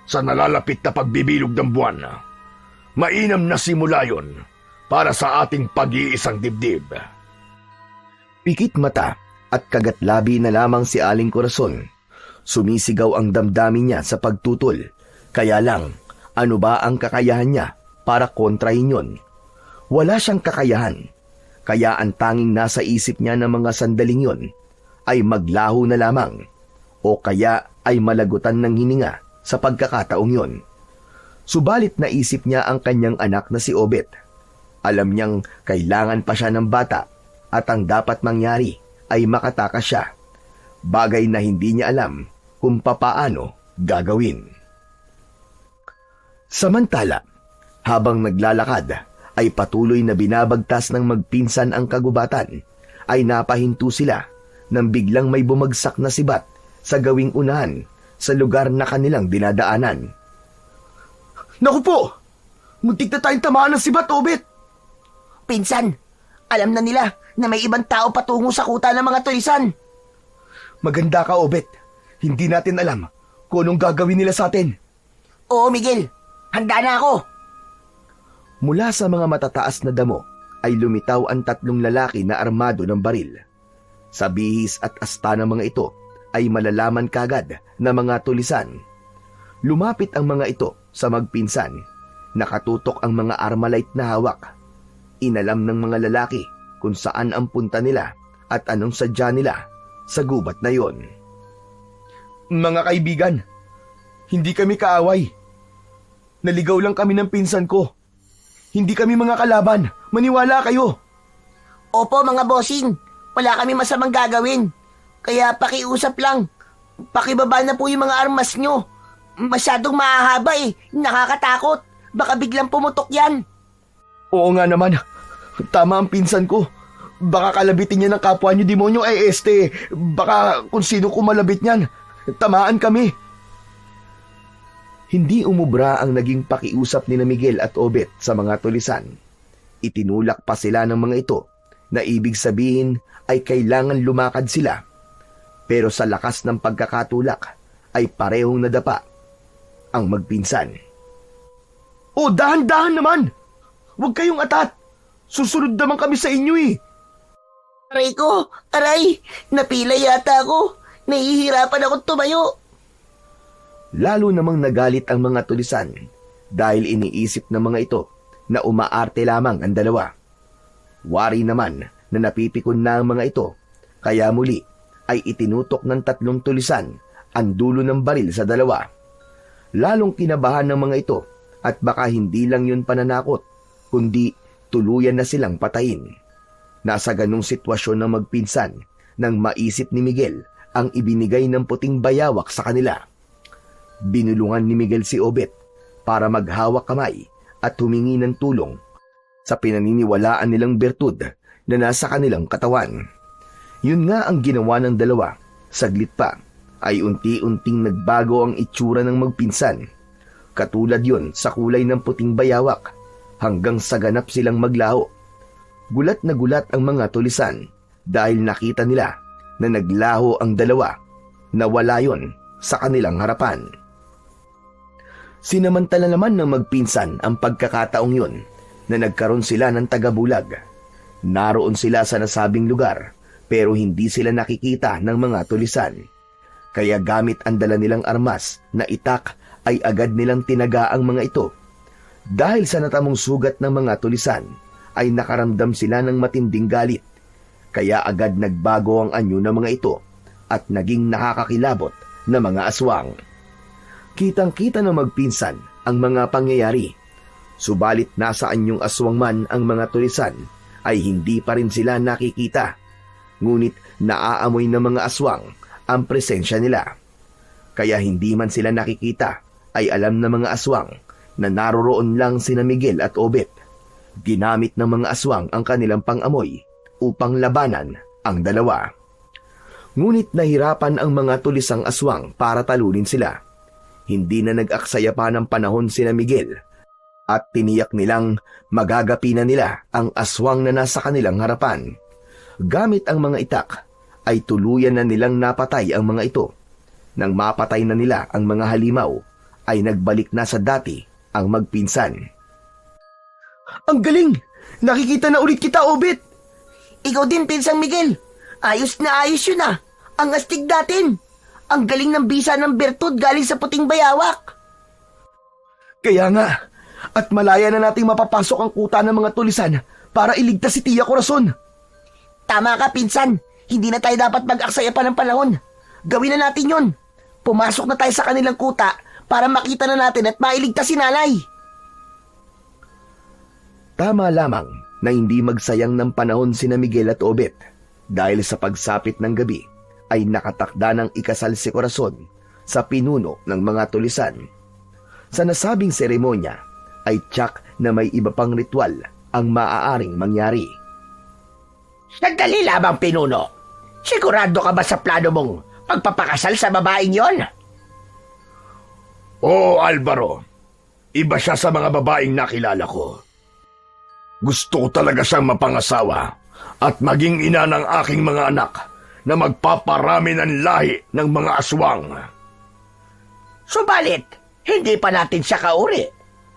sa nalalapit na pagbibilog ng buwan. Mainam na simula yon para sa ating pag-iisang dibdib. Pikit mata at kagatlabi na lamang si Aling Corazon. Sumisigaw ang damdamin niya sa pagtutol. Kaya lang, ano ba ang kakayahan niya para kontrahin yon? Wala siyang kakayahan. Kaya ang tanging nasa isip niya ng mga sandaling yon ay maglaho na lamang o kaya ay malagutan ng hininga sa pagkakataong yon. Subalit naisip niya ang kanyang anak na si Obet. Alam niyang kailangan pa siya ng bata at ang dapat mangyari ay makatakas siya. Bagay na hindi niya alam kung papaano gagawin. Samantala, habang naglalakad ay patuloy na binabagtas ng magpinsan ang kagubatan, ay napahinto sila nang biglang may bumagsak na sibat sa gawing unahan sa lugar na kanilang dinadaanan. Naku po! Muntik na tayong tamaan ng sibat, Obet! Pinsan, alam na nila na may ibang tao patungo sa kuta ng mga tulisan. Maganda ka, Obet. Hindi natin alam kung anong gagawin nila sa atin. Oo, Miguel. Handa na ako. Mula sa mga matataas na damo ay lumitaw ang tatlong lalaki na armado ng baril. Sa bihis at asta ng mga ito ay malalaman kagad na mga tulisan. Lumapit ang mga ito sa magpinsan. Nakatutok ang mga armalite na hawak. Inalam ng mga lalaki kung saan ang punta nila at anong sadya nila sa gubat na yon. Mga kaibigan, hindi kami kaaway. Naligaw lang kami ng pinsan ko. Hindi kami mga kalaban. Maniwala kayo. Opo mga bossing, wala kami masamang gagawin. Kaya pakiusap lang. Pakibaba na po yung mga armas nyo. Masyadong mahahaba nakakatakot. Baka biglang pumutok yan. Oo nga naman. Tama ang pinsan ko. Baka kalabitin niya ng kapwa niyo demonyo baka kung sino kumalabit niyan. Tamaan kami. Hindi umubra ang naging pakiusap ni Miguel at Obet sa mga tulisan. Itinulak pa sila ng mga ito na ibig sabihin ay kailangan lumakad sila. Pero sa lakas ng pagkakatulak ay parehong nadapa ang magpinsan. O dahan-dahan naman! Huwag kayong atat! Susunod naman kami sa inyo Aray ko! Aray! Napila yata ako! Nahihirapan akong tumayo! Lalo namang nagalit ang mga tulisan dahil iniisip ng mga ito na umaarte lamang ang dalawa. Wari naman na napipikon na ang mga ito, kaya muli ay itinutok ng 3 tulisan ang dulo ng baril sa dalawa. Lalong kinabahan ng mga ito at baka hindi lang yun pananakot, kundi tuluyan na silang patayin. Nasa ganong sitwasyon ng magpinsan nang maisip ni Miguel ang ibinigay ng puting bayawak sa kanila. Binulungan ni Miguel si Obet para maghawak kamay at humingi ng tulong sa pinaniniwalaan nilang bertud na nasa kanilang katawan. Yun nga ang ginawa ng dalawa. Saglit pa ay unti-unting nagbago ang itsura ng magpinsan. Katulad yon sa kulay ng puting bayawak hanggang sa ganap silang maglaho. Gulat na gulat ang mga tulisan dahil nakita nila na naglaho ang dalawa na wala yon sa kanilang harapan. Sinamantala naman ng magpinsan ang pagkakataong yun na nagkaroon sila ng tagabulag. Naroon sila sa nasabing lugar pero hindi sila nakikita ng mga tulisan. Kaya gamit ang dala nilang armas na itak ay agad nilang tinaga ang mga ito. Dahil sa natamong sugat ng mga tulisan ay nakaramdam sila ng matinding galit. Kaya agad nagbago ang anyo ng mga ito at naging nakakakilabot na mga aswang. Kitang-kita na magpinsan ang mga pangyayari. Subalit nasa anyong aswang man ang mga tulisan ay hindi pa rin sila nakikita. Ngunit naaamoy ng mga aswang ang presensya nila. Kaya hindi man sila nakikita ay alam ng mga aswang na naroroon lang sina Miguel at Obet. Ginamit ng mga aswang ang kanilang pang-amoy upang labanan ang dalawa. Ngunit nahirapan ang mga tulisang aswang para talunin sila. Hindi na nag-aksaya pa ng panahon sina Miguel at tiniyak nilang magagapi na nila ang aswang na nasa kanilang harapan. Gamit ang mga itak ay tuluyan na nilang napatay ang mga ito. Nang mapatay na nila ang mga halimaw ay nagbalik na sa dati ang magpinsan. Ang galing! Nakikita na ulit kita, Obet! Ikaw din, Pinsang Miguel. Ayos na ayos yun Ang astig natin. Ang galing ng bisa ng bertud galing sa puting bayawak. Kaya nga, at malaya na nating mapapasok ang kuta ng mga tulisan para iligtas si Tia Corazon. Tama ka, Pinsan. Hindi na tayo dapat mag-aksaya pa ng panahon. Gawin na natin yun. Pumasok na tayo sa kanilang kuta para makita na natin at mailigtas si Nanay. Tama lamang na hindi magsayang ng panahon sina Miguel at Obet dahil sa pagsapit ng gabi ay nakatakda ng ikasal si Corazon sa pinuno ng mga tulisan. Sa nasabing seremonya ay tiyak na may iba pang ritual ang maaaring mangyari. Sandali lamang, pinuno. Sigurado ka ba sa plano mong pagpapakasal sa babaeng yon? Oo, Alvaro. Iba siya sa mga babaeng nakilala ko. Gusto ko talaga siyang mapangasawa at maging ina ng aking mga anak na magpaparami ng lahi ng mga aswang. Subalit, hindi pa natin siya kauri.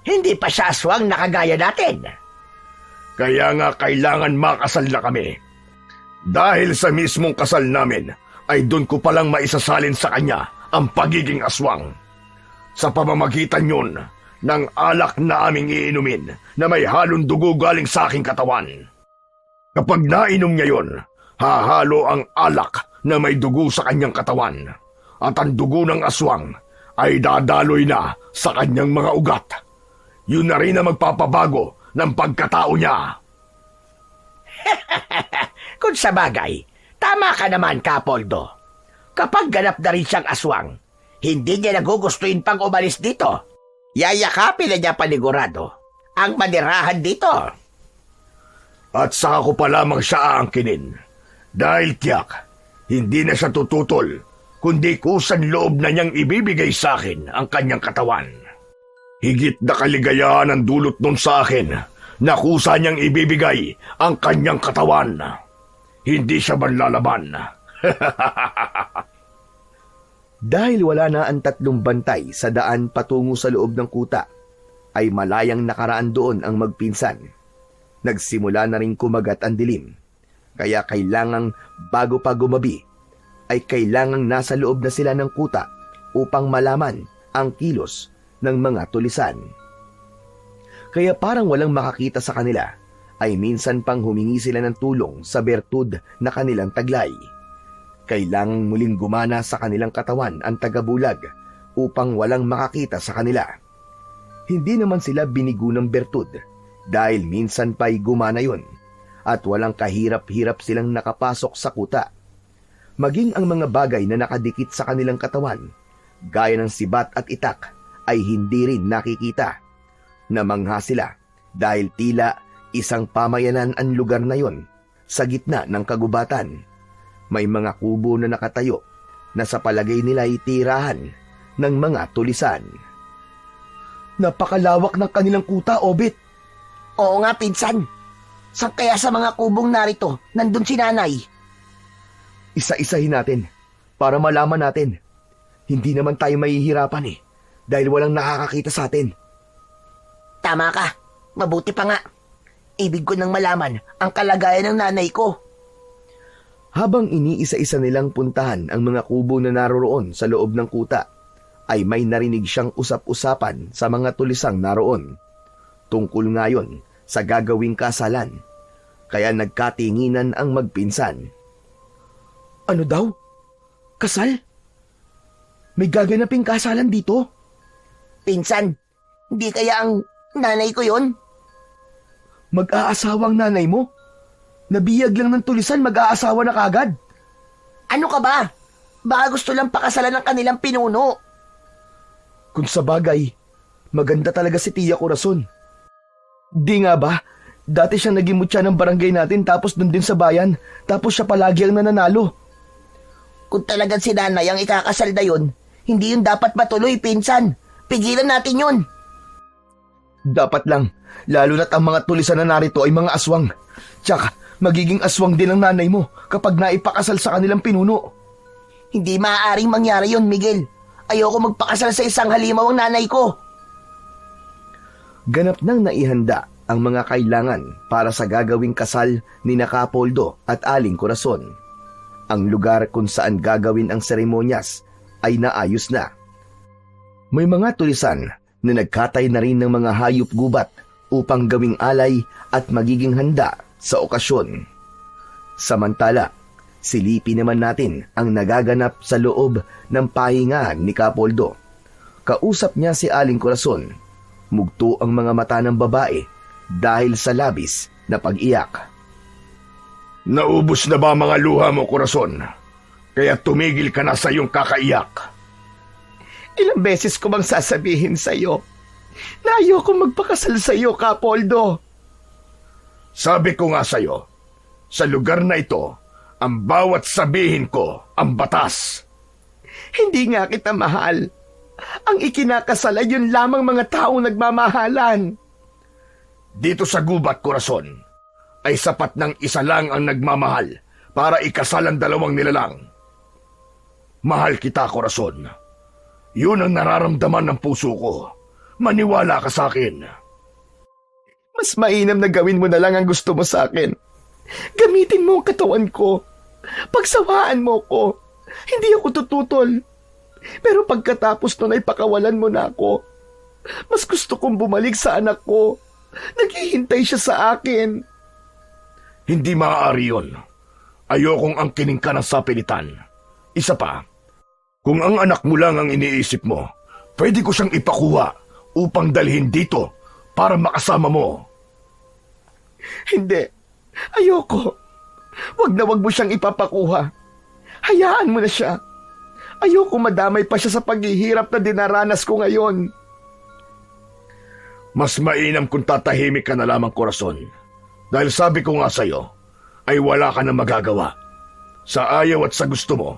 Hindi pa siya aswang na kagaya natin. Kaya nga kailangan makasal na kami. Dahil sa mismong kasal namin, ay doon ko palang maisasalin sa kanya ang pagiging aswang. sa pamamagitan yun ng alak na aming iinumin na may halong dugo galing sa aking katawan. Kapag nainom niya yun, hahalo ang alak na may dugo sa kanyang katawan at ang dugo ng aswang ay dadaloy na sa kanyang mga ugat. Yun na rin ang magpapabago ng pagkatao niya. Kung sa bagay, tama ka naman, Kapoldo. Kapag ganap na rin siyang aswang, hindi niya nagugustuhin pang umalis dito. Yayakapin na niya panigurado ang manirahan dito. At saka ko pa lamang siya aangkinin. Dahil tiyak, hindi na siya tututol, kundi kusan loob na niyang ibibigay sa akin ang kanyang katawan. Higit na kaligayahan ang dulot nun sa akin na kusa niyang ibibigay ang kanyang katawan. Hindi siya manlalaban. Dahil wala na ang tatlong bantay sa daan patungo sa loob ng kuta, ay malayang nakaraan doon ang magpinsan. Nagsimula na rin kumagat ang dilim, kaya kailangang bago pa gumabi, ay kailangang nasa loob na sila ng kuta upang malaman ang kilos ng mga tulisan. Kaya parang walang makakita sa kanila, ay minsan pang humingi sila ng tulong sa bertud na kanilang taglay. Kailangang muling gumana sa kanilang katawan ang tagabulag upang walang makakita sa kanila. Hindi naman sila binigo ng bertud dahil minsan pa'y gumana yun at walang kahirap-hirap silang nakapasok sa kuta. Maging ang mga bagay na nakadikit sa kanilang katawan, gaya ng sibat at itak, ay hindi rin nakikita. Namangha sila dahil tila isang pamayanan ang lugar na yon sa gitna ng kagubatan. May mga kubo na nakatayo na sa palagay nila ay tirahan ng mga tulisan. Napakalawak ng kanilang kuta, Obit. Oo nga, pinsan. Saan kaya sa mga kubong narito nandun si nanay? Isa-isahin natin para malaman natin. Hindi naman tayo mahihirapan dahil walang nakakakita sa atin. Tama ka. Mabuti pa nga. Ibig ko nang malaman ang kalagayan ng nanay ko. Habang iniisa-isa nilang puntahan ang mga kubo na naroroon sa loob ng kuta, ay may narinig siyang usap-usapan sa mga tulisang naroon. Tungkol ngayon sa gagawing kasalan, kaya nagkatinginan ang magpinsan. Ano daw? Kasal? May gaganaping kasalan dito? Pinsan, hindi kaya ang nanay ko yon? Mag-aasawang nanay mo? Nabiyag lang ng tulisan, mag-aasawa na kagad. Ano ka ba? Baka gusto lang pakasalan ng kanilang pinuno. Kung sa bagay, maganda talaga si Tia Corazon. Di nga ba? Dati siyang naging mutya ng barangay natin tapos dun din sa bayan. Tapos siya palagi ang nananalo. Kung talagang si nanay ang ikakasal na yun, hindi yun dapat matuloy, pinsan. Pigilan natin yun. Dapat lang, lalo na't ang mga tulisan na narito ay mga aswang. Tsaka, magiging aswang din ang nanay mo kapag naipakasal sa kanilang pinuno. Hindi maaaring mangyari yun, Miguel. Ayoko magpakasal sa isang halimaw ang nanay ko. Ganap nang naihanda ang mga kailangan para sa gagawing kasal ni Kapoldo at Aling Corazon. Ang lugar kung saan gagawin ang seremonyas ay naayos na. May mga tulisan na nagkatay na rin ng mga hayop gubat upang gawing alay at magiging handa sa okasyon. Samantala, silipin naman natin ang nagaganap sa loob ng pahingahan ni Kapoldo. Kausap niya si Aling Corazon. Mugto ang mga mata ng babae dahil sa labis na pag-iyak. Naubos na ba mga luha mo, Corazon? Kaya tumigil ka na sa iyong kakaiyak. Ilang beses ko bang sasabihin sa iyo na ayoko magpakasal sa iyo, Kapoldo? Sabi ko nga sa iyo, sa lugar na ito, ang bawat sabihin ko ang batas. Hindi nga kita mahal. Ang ikinakasal ay yun lamang mga taong nagmamahalan. Dito sa gubat, Corazon, ay sapat ng isa lang ang nagmamahal para ikasal ang dalawang nilalang. Mahal kita, Corazon. Yun ang nararamdaman ng puso ko. Maniwala ka sa akin. Mas mainam na gawin mo na lang ang gusto mo sa akin. Gamitin mo ang katawan ko. Pagsawaan mo ko. Hindi ako tututol. Pero pagkatapos nun ay pakawalan mo na ako. Mas gusto kong bumalik sa anak ko. Naghihintay siya sa akin. Hindi maaari yun. Ayokong angkinin ka ng sapilitan. Isa pa, kung ang anak mo lang ang iniisip mo, pwede ko siyang ipakuha upang dalhin dito para makasama mo. Hindi. Ayoko. Wag na wag mo siyang ipapakuha. Hayaan mo na siya. Ayoko madamay pa siya sa paghihirap na dinaranas ko ngayon. Mas mainam kung tatahimik ka na lamang, Corazon. Dahil sabi ko nga sa'yo, ay wala ka na magagawa. Sa ayaw at sa gusto mo,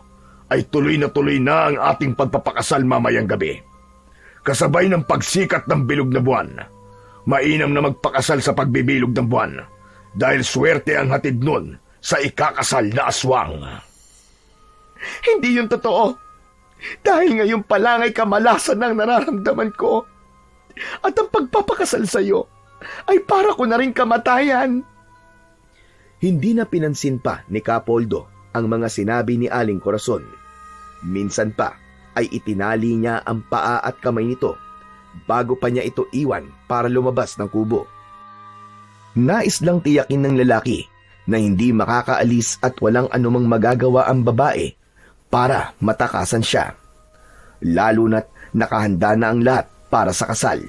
ay tuloy na ang ating pagpapakasal mamayang gabi. Kasabay ng pagsikat ng bilog na buwan, mainam na magpakasal sa pagbibilog ng buwan dahil swerte ang hatid nun sa ikakasal na aswang. Hindi yun totoo. Dahil ngayon pa lang ay kamalasan ang nararamdaman ko. At ang pagpapakasal sa'yo ay para ko na rin kamatayan. Hindi na pinansin pa ni Capoldo ang mga sinabi ni Aling Corazon. Minsan pa ay itinali niya ang paa at kamay nito bago pa niya ito iwan para lumabas ng kubo. Nais lang tiyakin ng lalaki na hindi makakaalis at walang anumang magagawa ang babae para matakasan siya. Lalo na't nakahanda na ang lahat para sa kasal.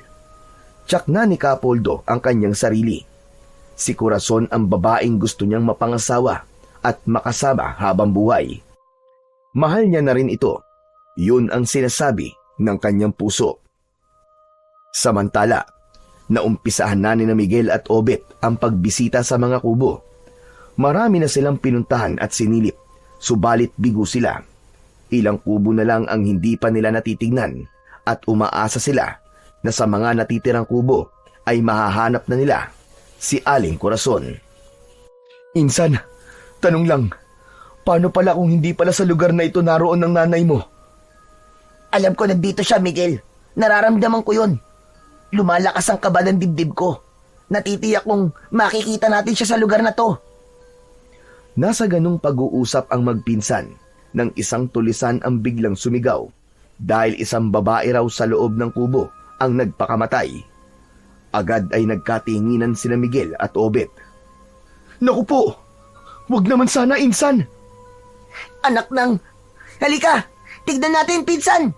Tiyak na ni Capoldo ang kanyang sarili. Si Corazon ang babaeng gusto niyang mapangasawa at makasama habang buhay. Mahal niya na rin ito. Yun ang sinasabi ng kanyang puso. Samantala, naumpisahan na ni Miguel at Obet ang pagbisita sa mga kubo. Marami na silang pinuntahan at sinilip, subalit bigo sila. Ilang kubo na lang ang hindi pa nila natitignan at umaasa sila na sa mga natitirang kubo ay mahahanap na nila si Aling Corazon. Insan, tanong lang, paano pala kung hindi pala sa lugar na ito naroon ng nanay mo? Alam ko nandito siya, Miguel. Nararamdaman ko yun. Lumalakas ang kaba ng dibdib ko. Natitiyak kong makikita natin siya sa lugar na to. Nasa ganung pag-uusap ang magpinsan nang isang tulisan ang biglang sumigaw dahil isang babae raw sa loob ng kubo ang nagpakamatay. Agad ay nagkatinginan sina Miguel at Obet. Naku po! Wag naman sana, insan! Anak ng... Halika! Tignan natin, pinsan!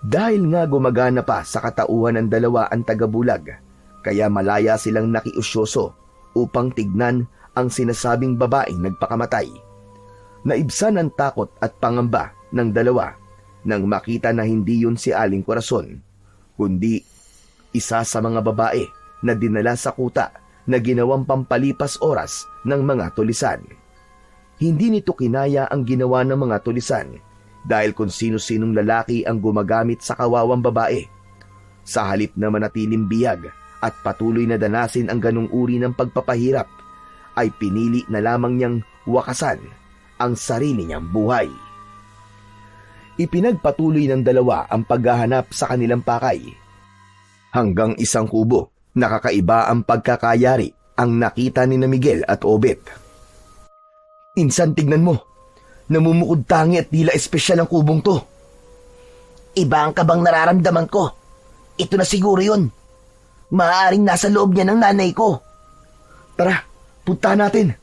Dahil nga gumagana pa sa katauhan ng dalawa ang tagabulag, kaya malaya silang nakiusyoso upang tignan ang sinasabing babaeng nagpakamatay. Naibsan ang takot at pangamba ng dalawa nang makita na hindi yun si Aling Corazon, kundi isa sa mga babae na dinala sa kuta na ginawang pampalipas oras ng mga tulisan. Hindi nito kinaya ang ginawa ng mga tulisan dahil kung sino-sinong lalaki ang gumagamit sa kawawang babae. Sa halip na manatiling biyag at patuloy na danasin ang ganung uri ng pagpapahirap, ay pinili na lamang niyang wakasan ang sarili niyang buhay. Ipinagpatuloy ng dalawa ang paghahanap sa kanilang pakay. Hanggang isang kubo, nakakaiba ang pagkakayari ang nakita ni Miguel at Obet. Insan, tignan mo. Namumukod tangi at tila espesyal ang kubong to. Iba ang kabang nararamdaman ko. Ito na siguro yun. Maaaring nasa loob niya ng nanay ko. Tara, punta natin.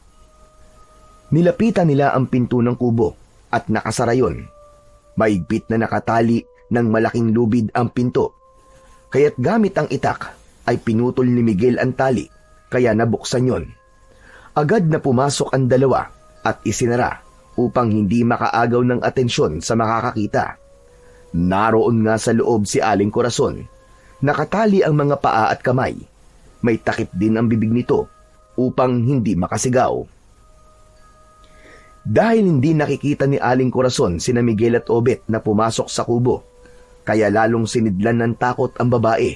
Nilapitan nila ang pinto ng kubo at nakasara yun. Maigpit na nakatali ng malaking lubid ang pinto. Kaya't gamit ang itak ay pinutol ni Miguel ang tali kaya nabuksan yon. Agad na pumasok ang dalawa at isinara upang hindi makaagaw ng atensyon sa makakakita. Naroon nga sa loob si Aling Corazon. Nakatali ang mga paa at kamay. May takip din ang bibig nito upang hindi makasigaw. Dahil hindi nakikita ni Aling Corazon sina Miguel at Obet na pumasok sa kubo, kaya lalong sinidlan ng takot ang babae.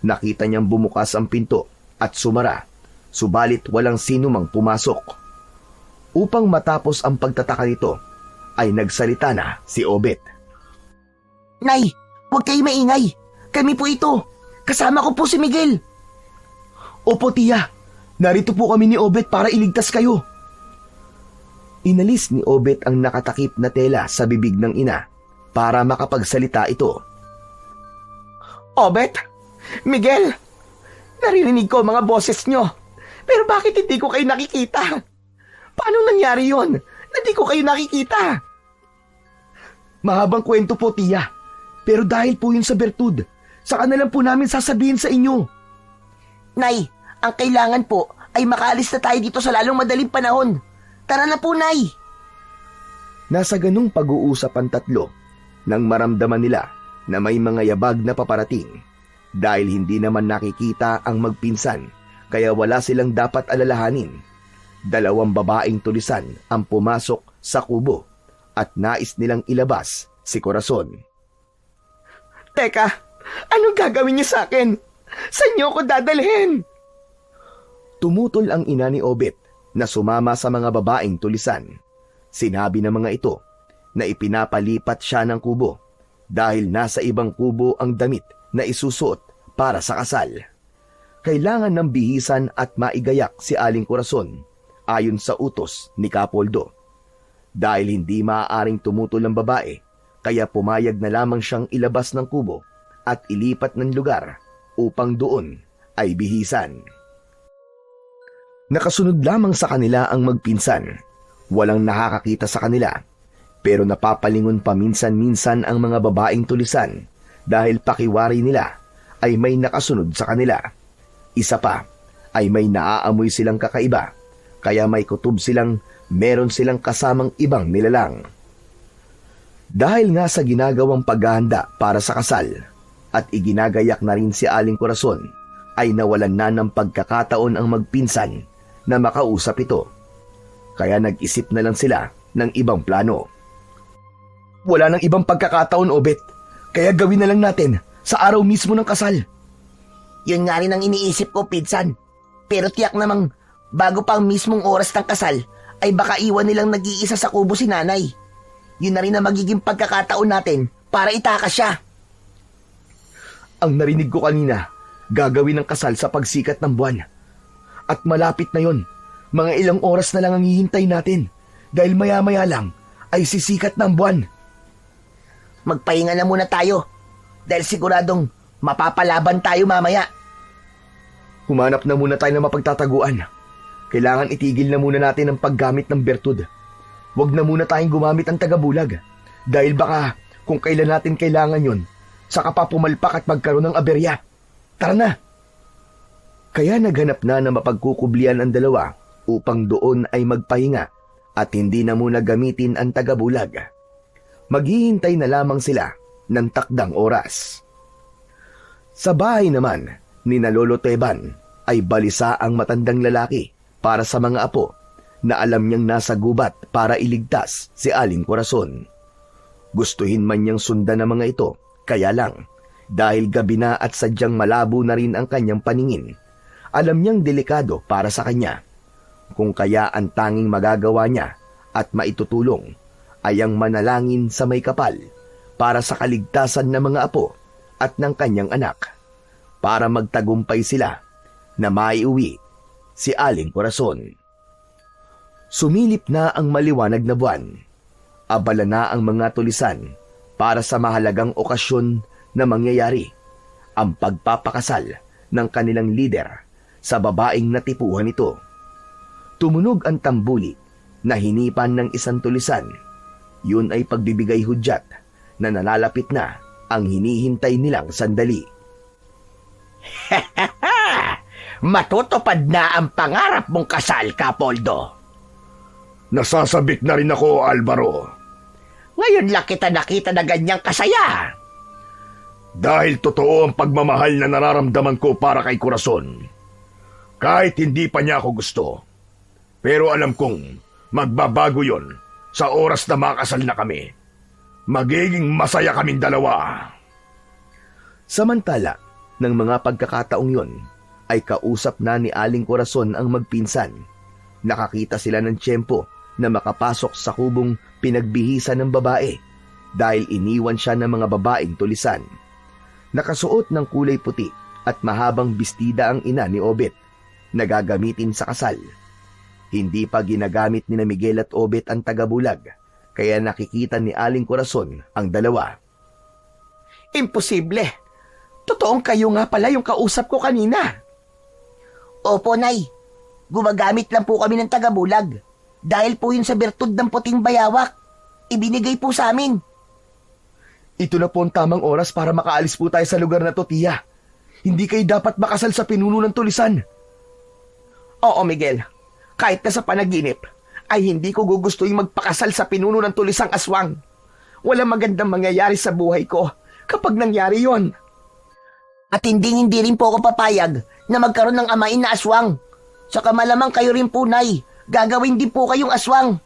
Nakita niyang bumukas ang pinto at sumara, subalit walang sino mang pumasok. Upang matapos ang pagtataka nito, ay nagsalita na si Obet. Nay, huwag kayo maingay. Kami po ito. Kasama ko po si Miguel. Opo, tiya. Narito po kami ni Obet para iligtas kayo. Inalis ni Obet ang nakatakip na tela sa bibig ng ina para makapagsalita ito. Obet, Miguel, naririnig ko ang mga boses nyo. Pero bakit hindi ko kayo nakikita? Paano nangyari yon? Hindi ko kayo nakikita. Mahabang kwento po, tiya. Pero dahil po yun sa bertud, saka na lang po namin sasabihin sa inyo. Nay, ang kailangan po ay makaalis na tayo dito sa lalong madaling panahon. Tara na po, Nay. Nasa ganung pag-uusap ang tatlo nang maramdaman nila na may mga yabag na paparating. Dahil hindi naman nakikita ang magpinsan, kaya wala silang dapat alalahanin. 2 babaeng tulisan ang pumasok sa kubo at nais nilang ilabas si Corazon. Teka, anong gagawin niyo sa akin? Saan niyo ako dadalhin? Tumutol ang ina ni Obet na sumama sa mga babaeng tulisan. Sinabi ng mga ito na ipinapalipat siya ng kubo dahil nasa ibang kubo ang damit na isusuot para sa kasal. Kailangan ng bihisan at maigayak si Aling Corazon ayon sa utos ni Capoldo. Dahil hindi maaaring tumutol ang babae, kaya pumayag na lamang siyang ilabas ng kubo at ilipat ng lugar upang doon ay bihisan. Nakasunod lamang sa kanila ang magpinsan. Walang nakakakita sa kanila, pero napapalingon paminsan-minsan ang mga babaeng tulisan dahil pakiwari nila ay may nakasunod sa kanila. Isa pa ay may naaamoy silang kakaiba, kaya may kutob silang meron silang kasamang ibang nilalang. Dahil nga sa ginagawang paghahanda para sa kasal at iginagayak na rin si Aling Corazon, ay nawalan na ng pagkakataon ang magpinsan na makausap ito. Kaya nag-isip na lang sila ng ibang plano. Wala nang ibang pagkakataon, Obet. Kaya gawin na lang natin sa araw mismo ng kasal. Yun nga rin ang iniisip ko, Pinsan. Pero tiyak namang bago pa ang mismong oras ng kasal, ay baka iwan nilang nag-iisa sa kubo si nanay. Yun na rin ang magiging pagkakataon natin para itakas siya. Ang narinig ko kanina, gagawin ang kasal sa pagsikat ng buwan. At malapit na yon. Mga ilang oras na lang ang hihintay natin dahil maya-maya lang ay sisikat ng buwan. Magpahinga na muna tayo dahil siguradong mapapalaban tayo mamaya. Humanap na muna tayo ng mapagtataguan. Kailangan itigil na muna natin ang paggamit ng bertud. Huwag na muna tayong gumamit ng tagabulag dahil baka kung kailan natin kailangan yon, saka pa pumalpak at magkaroon ng aberya. Tara na! Kaya naghanap na ng mapagkukublian ang dalawa upang doon ay magpahinga at hindi na muna gamitin ang tagabulag. Maghihintay na lamang sila ng takdang oras. Sa bahay naman ni Lolo Teban ay balisa ang matandang lalaki para sa mga apo na alam niyang nasa gubat para iligtas si Aling Corazon. Gustuhin man niyang sundan ng mga ito, kaya lang dahil gabi na at sadyang malabo na rin ang kanyang paningin, alam niyang delikado para sa kanya. Kung kaya ang tanging magagawa niya at maitutulong ay ang manalangin sa may kapal para sa kaligtasan ng mga apo at ng kanyang anak, para magtagumpay sila na maiuwi si Aling Corazon. Sumilip na ang maliwanag na buwan. Abala na ang mga tulisan para sa mahalagang okasyon na mangyayari, ang pagpapakasal ng kanilang lider sa babaeng natipuhan ito. Tumunog ang tambuli na hinipan ng isang tulisan. Yun ay pagbibigay hudyat na nalalapit na ang hinihintay nilang sandali. Matutupad na ang pangarap mong kasal, Capoldo. Nasasabik na rin ako, Alvaro. Ngayon lang kita nakita na ganyang kasaya. Dahil totoo ang pagmamahal na nararamdaman ko para kay Corazon. Kahit hindi pa niya ako gusto. Pero alam kong magbabago yon sa oras na makasal na kami. Magiging masaya kaming dalawa. Samantala, ng mga pagkakataong yon, ay kausap na ni Aling Corazon ang magpinsan. Nakakita sila ng tiyempo na makapasok sa kubong pinagbihisan ng babae dahil iniwan siya ng mga babaeng tulisan. Nakasuot ng kulay puti at mahabang bestida ang ina ni Obet na gagamitin sa kasal. Hindi pa ginagamit ni Miguel at Obet ang tagabulag, kaya nakikita ni Aling Corazon ang dalawa. Imposible. Totoong kayo nga pala yung kausap ko kanina. Opo, Nay. Gumagamit lang po kami ng tagabulag. Dahil po yun sa bertud ng puting bayawak. Ibinigay po sa amin. Ito na po ang tamang oras para makaalis po tayo sa lugar na to, tiya. Hindi kayo dapat makasal sa pinuno ng tulisan. Oo, Miguel. Kahit na sa panaginip, ay hindi ko gugustuhin magpakasal sa pinuno ng tulisang aswang. Walang magandang mangyayari sa buhay ko kapag nangyari yon. At hindi rin po ako papayag na magkaroon ng amain na aswang. Saka malamang kayo rin po, Nay. Gagawin din po kayong aswang.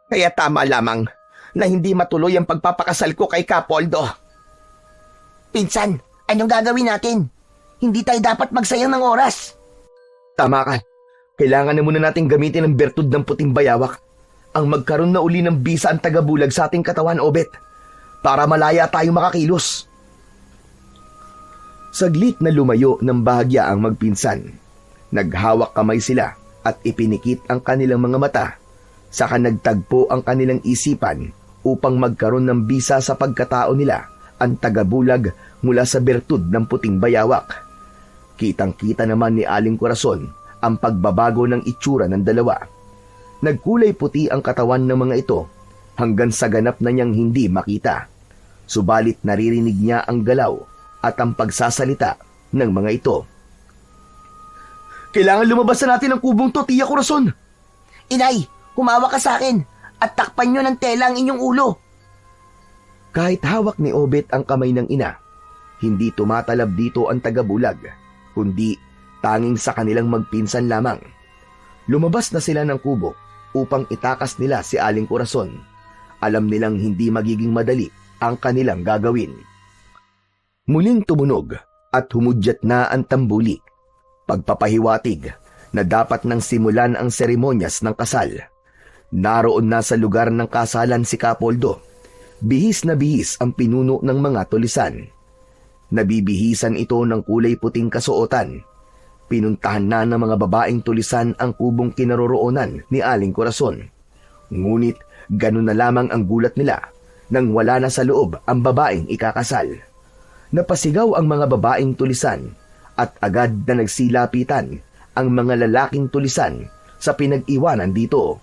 Kaya tama lamang na hindi matuloy ang pagpapakasal ko kay Capoldo. Pinsan, anong gagawin natin? Hindi tayo dapat magsayang ng oras. Tama ka. Kailangan na muna natin gamitin ang bertud ng puting bayawak. Ang magkaroon na uli ng bisa ang tagabulag sa ating katawan, Obet. Para malaya tayo makakilos. Saglit na lumayo ng bahagya ang magpinsan. Naghawak kamay sila at ipinikit ang kanilang mga mata. Saka nagtagpo ang kanilang isipan upang magkaroon ng bisa sa pagkatao nila ang tagabulag mula sa bertud ng puting bayawak. Kitang-kita naman ni Aling Corazon ang pagbabago ng itsura ng dalawa. Nagkulay puti ang katawan ng mga ito hanggang sa ganap na niyang hindi makita. Subalit naririnig niya ang galaw at ang pagsasalita ng mga ito. Kailangan lumabas na natin ang kubong to, Tiya Corazon. Inay, humawa ka sa akin at takpan nyo ng tela ang inyong ulo. Kahit hawak ni Obet ang kamay ng ina, hindi tumatalab dito ang tagabulag, kundi tanging sa kanilang magpinsan lamang. Lumabas na sila ng kubo upang itakas nila si Aling Corazon. Alam nilang hindi magiging madali ang kanilang gagawin. Muling tumunog at humudyat na ang tambuli. Pagpapahiwatig na dapat nang simulan ang seremonyas ng kasal. Naroon na sa lugar ng kasalan si Capoldo. Bihis na bihis ang pinuno ng mga tulisan. Nabibihisan ito ng kulay puting kasuotan. Pinuntahan na ng mga babaeng tulisan ang kubong kinaroroonan ni Aling Corazon. Ngunit ganun na lamang ang gulat nila nang wala na sa loob ang babaeng ikakasal. Napasigaw ang mga babaeng tulisan at agad na nagsilapitan ang mga lalaking tulisan sa pinag-iwanan dito.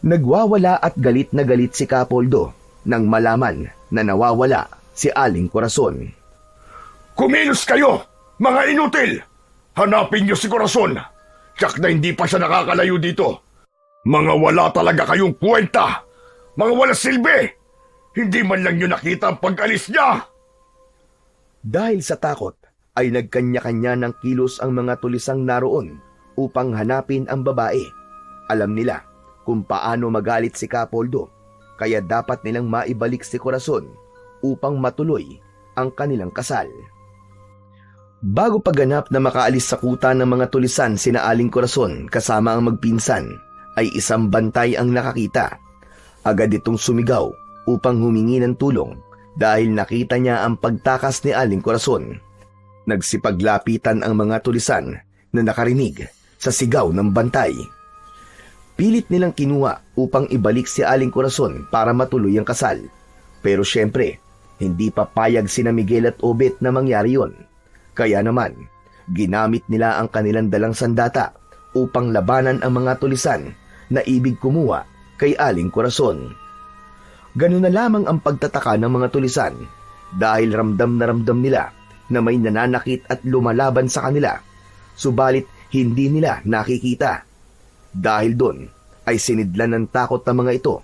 Nagwawala at galit na galit si Capoldo nang malaman na nawawala si Aling Corazon. Kumilos kayo, mga inutil! Hanapin niyo si Corazon. Tsak na hindi pa siya nakakalayo dito. Mga wala talaga kayong kwenta. Mga wala silbi. Hindi man lang niyo nakita ang pag-alis niya. Dahil sa takot ay nagkanya-kanya ng kilos ang mga tulisang naroon upang hanapin ang babae. Alam nila kung paano magalit si Capoldo, kaya dapat nilang maibalik si Corazon upang matuloy ang kanilang kasal. Bago paganap na makaalis sa kuta ng mga tulisan sina Aling Corazon kasama ang magpinsan, ay isang bantay ang nakakita. Agad itong sumigaw upang humingi ng tulong dahil nakita niya ang pagtakas ni Aling Corazon. Nagsipaglapitan ang mga tulisan na nakarinig sa sigaw ng bantay. Pilit nilang kinuha upang ibalik si Aling Corazon para matuloy ang kasal. Pero syempre, hindi papayag sina Miguel at Obet na mangyari yon. Kaya naman, ginamit nila ang kanilang dalang sandata upang labanan ang mga tulisan na ibig kumuha kay Aling Corazon. Ganun na lamang ang pagtataka ng mga tulisan dahil ramdam na ramdam nila na may nananakit at lumalaban sa kanila, subalit hindi nila nakikita. Dahil doon ay sinidlan ng takot ng mga ito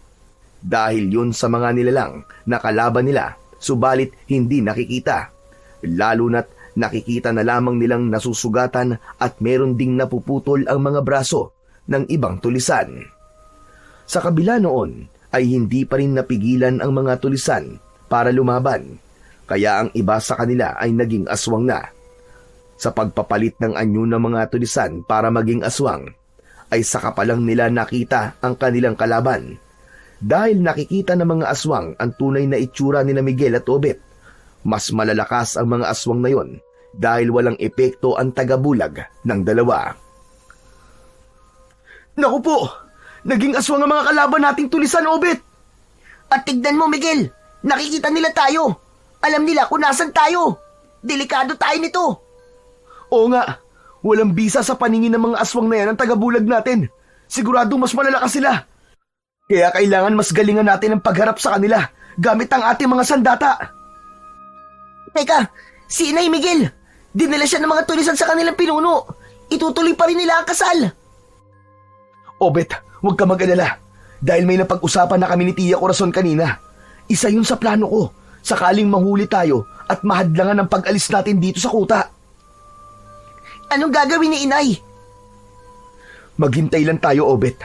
dahil yun sa mga nilalang na kalaban nila, subalit hindi nakikita. Lalo na't nakikita na lamang nilang nasusugatan at meron ding napuputol ang mga braso ng ibang tulisan. Sa kabila noon ay hindi pa rin napigilan ang mga tulisan para lumaban, kaya ang iba sa kanila ay naging aswang na. Sa pagpapalit ng anyo ng mga tulisan para maging aswang, ay saka pa lang nila nakita ang kanilang kalaban. Dahil nakikita ng mga aswang ang tunay na itsura ni Miguel at Obet, mas malalakas ang mga aswang na yon dahil walang epekto ang tagabulag ng dalawa. Naku po! Naging aswang ang mga kalaban nating tulisan, Obet! At tignan mo, Miguel. Nakikita nila tayo. Alam nila kung nasan tayo. Delikado tayo nito. Oo nga, walang bisa sa paningin ng mga aswang na yan ang tagabulag natin. Sigurado mas malalakas sila. Kaya kailangan mas galingan natin ang pagharap sa kanila gamit ang ating mga sandata. Teka, si Inay Miguel. Dinala siya ng mga tulisan sa kanilang pinuno. Itutuloy pa rin nila ang kasal. Obet, huwag ka mag-alala. Dahil may napag-usapan na kami ni Tia Corazon kanina. Isa yun sa plano ko, sakaling mahuli tayo at mahadlangan ang pag-alis natin dito sa kuta. Anong gagawin ni Inay? Maghintay lang tayo, Obet.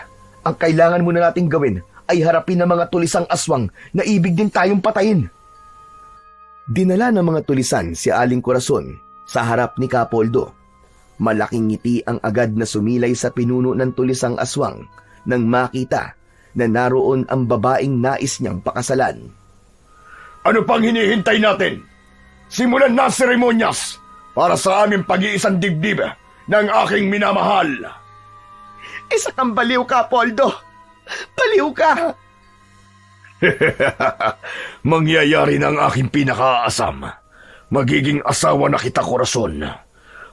Ang kailangan muna nating gawin ay harapin ng mga tulisang aswang na ibig din tayong patayin. Dinala ng mga tulisan si Aling Corazon sa harap ni Capoldo. Malaking ngiti ang agad na sumilay sa pinuno ng tulisang aswang nang makita na naroon ang babaeng nais niyang pakasalan. Ano pang hinihintay natin? Simulan na ang seremonyas para sa aming pag-iisang dibdib ng aking minamahal. Isa kang baliw, Capoldo. Baliw ka. Mangyayari ng aking pinakaasam. Magiging asawa na kita, Corazon.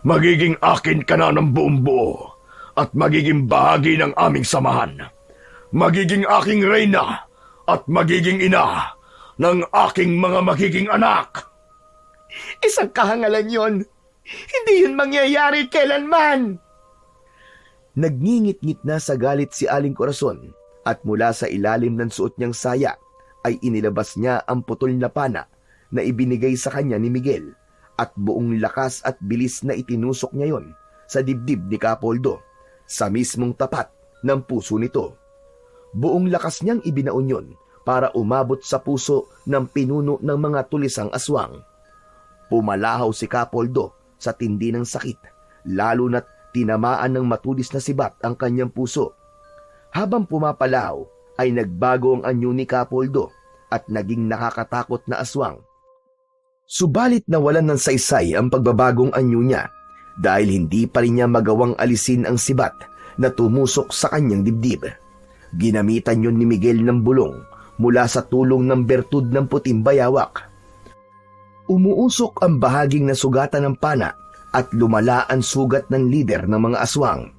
Magiging akin ka na ng buong buo at magiging bahagi ng aming samahan. Magiging aking reyna at magiging ina ng aking mga magiging anak. Isang kahangalan yon. Hindi yun mangyayari kailanman. Nagngingit-ngit na sa galit si Aling Corazon at mula sa ilalim ng suot niyang saya ay inilabas niya ang putol na pana na ibinigay sa kanya ni Miguel at buong lakas at bilis na itinusok niya yon sa dibdib ni Capoldo sa mismong tapat ng puso nito. Buong lakas niyang ibinaon yon para umabot sa puso ng pinuno ng mga tulisang aswang. Pumalahaw si Capoldo sa tindi ng sakit, lalo na't tinamaan ng matulis na sibat ang kanyang puso. Habang pumapalahaw ay nagbago ang anyo ni Capoldo at naging nakakatakot na aswang. Subalit nawalan ng saysay ang pagbabagong anyo niya dahil hindi pa rin niya magawang alisin ang sibat na tumusok sa kanyang dibdib. Ginamitan yon ni Miguel ng bulong mula sa tulong ng bertud ng puting bayawak. Umuusok ang bahaging nasugatan ng pana at lumala ang sugat ng lider ng mga aswang.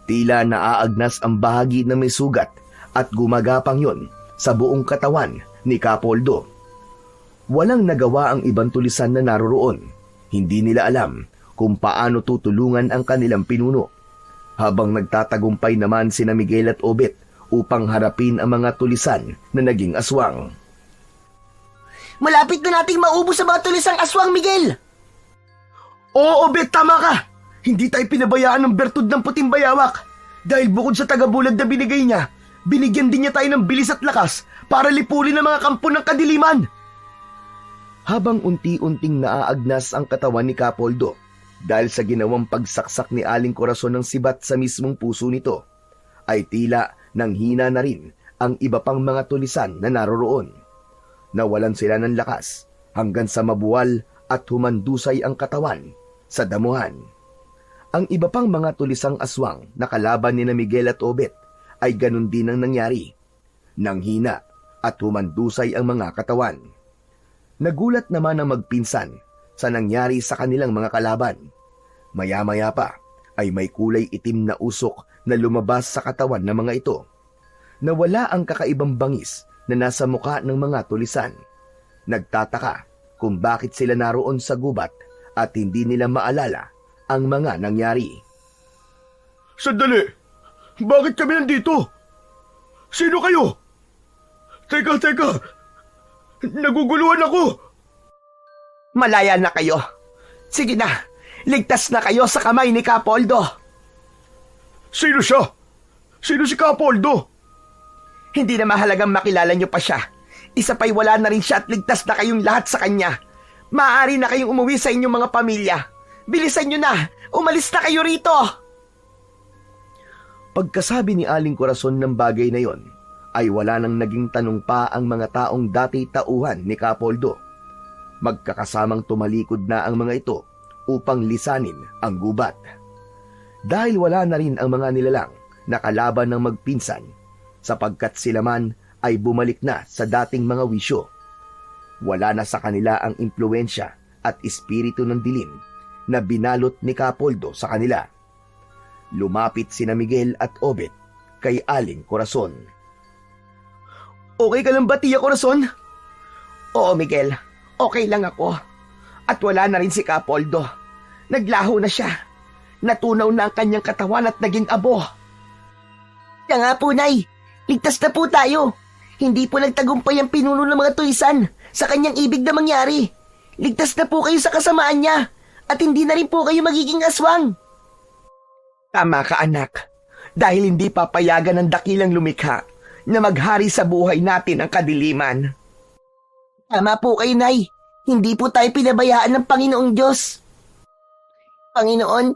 Tila naaagnas ang bahagi na may sugat at gumagapang yon sa buong katawan ni Capoldo. Walang nagawa ang ibang tulisan na naroroon. Hindi nila alam kung paano tutulungan ang kanilang pinuno. Habang nagtatagumpay naman sina Miguel at Obet upang harapin ang mga tulisan na naging aswang. Malapit na nating maubos ang mga tulisang aswang, Miguel! Oo, Obet, tama ka! Hindi tayo pinabayaan ng bertud ng puting bayawak. Dahil bukod sa tagabulag na binigay niya, binigyan din niya tayo ng bilis at lakas para lipulin ang mga kampo ng kadiliman. Habang unti-unting naaagnas ang katawan ni Capoldo dahil sa ginawang pagsaksak ni Aling Corazon ng sibat sa mismong puso nito, ay tila nanghina na rin ang iba pang mga tulisan na naroroon. Nawalan sila ng lakas hanggang sa mabuwal at humandusay ang katawan sa damuhan. Ang iba pang mga tulisang aswang na kalaban ni Miguel at Obet ay ganun din ang nangyari. Nanghina at humandusay ang mga katawan. Nagulat naman ang magpinsan sa nangyari sa kanilang mga kalaban. Maya-maya pa ay may kulay itim na usok na lumabas sa katawan ng mga ito. Nawala ang kakaibang bangis na nasa muka ng mga tulisan. Nagtataka kung bakit sila naroon sa gubat at hindi nila maalala ang mga nangyari. Sandali! Bakit kami nandito? Sino kayo? Teka! Naguguluhan ako! Malaya na kayo. Sige na, ligtas na kayo sa kamay ni Capoldo. Sino siya? Sino si Capoldo? Hindi na mahalagang makilala niyo pa siya. Isa pa'y wala na rin siya at ligtas na kayong lahat sa kanya. Maaari na kayong umuwi sa inyong mga pamilya. Bilisan niyo na! Umalis na kayo rito! Pagkasabi ni Aling Corazon ng bagay na yon, ay wala nang naging tanong pa ang mga taong dati tauhan ni Capoldo. Magkakasamang tumalikod na ang mga ito upang lisanin ang gubat. Dahil wala na rin ang mga nilalang na kalaban ng magpinsan, sapagkat sila man ay bumalik na sa dating mga wisyo. Wala na sa kanila ang impluensya at espiritu ng dilim na binalot ni Kapoldo sa kanila. Lumapit sina Miguel at Obet kay Aling Corazon. Okay ka lang ba, Tia Corazon? Oo, Miguel. Okay lang ako. At wala na rin si Kapoldo. Naglaho na siya. Natunaw na ang kanyang katawan at naging abo. Kaya nga po, Nay. Ligtas na po tayo. Hindi po nagtagumpay ang pinuno ng mga tulisan sa kanyang ibig na mangyari. Ligtas na po kayo sa kasamaan niya. At hindi na rin po kayo magiging aswang. Tama ka, anak. Dahil hindi papayagan ng dakilang lumikha na maghari sa buhay natin ang kadiliman. Tama po kayo, Nay. Hindi po tayo pinabayaan ng Panginoong Diyos. Panginoon,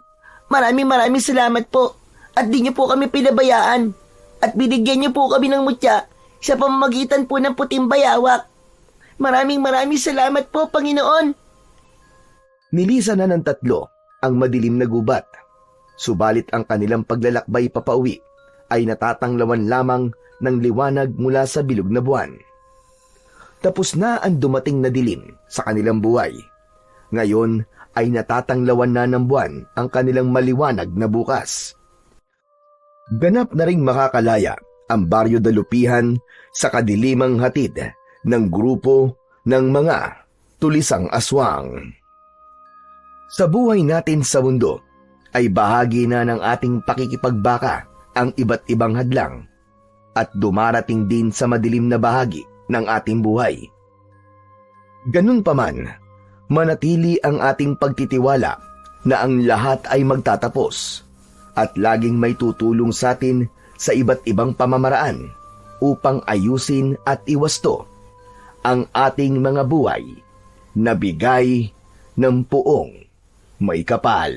maraming salamat po. At di niyo po kami pinabayaan. At binigyan niyo po kami ng mutya sa pamamagitan po ng puting bayawak. Maraming salamat po, Panginoon. Nilisan na ng tatlo ang madilim na gubat. Subalit ang kanilang paglalakbay papauwi ay natatanglawan lamang ng liwanag mula sa bilog na buwan. Tapos na ang dumating na dilim sa kanilang buhay. Ngayon ay natatanglawan na ng buwan ang kanilang maliwanag na bukas. Ganap na ring makakalaya ang Baryo Dalupihan sa kadilimang hatid ng grupo ng mga tulisang aswang. Sa buhay natin sa mundo ay bahagi na ng ating pakikipagbaka ang iba't ibang hadlang at dumarating din sa madilim na bahagi ng ating buhay. Ganun pa man, manatili ang ating pagtitiwala na ang lahat ay magtatapos at laging may tutulong sa atin sa iba't ibang pamamaraan upang ayusin at iwasto ang ating mga buhay na bigay ng puong may kapal.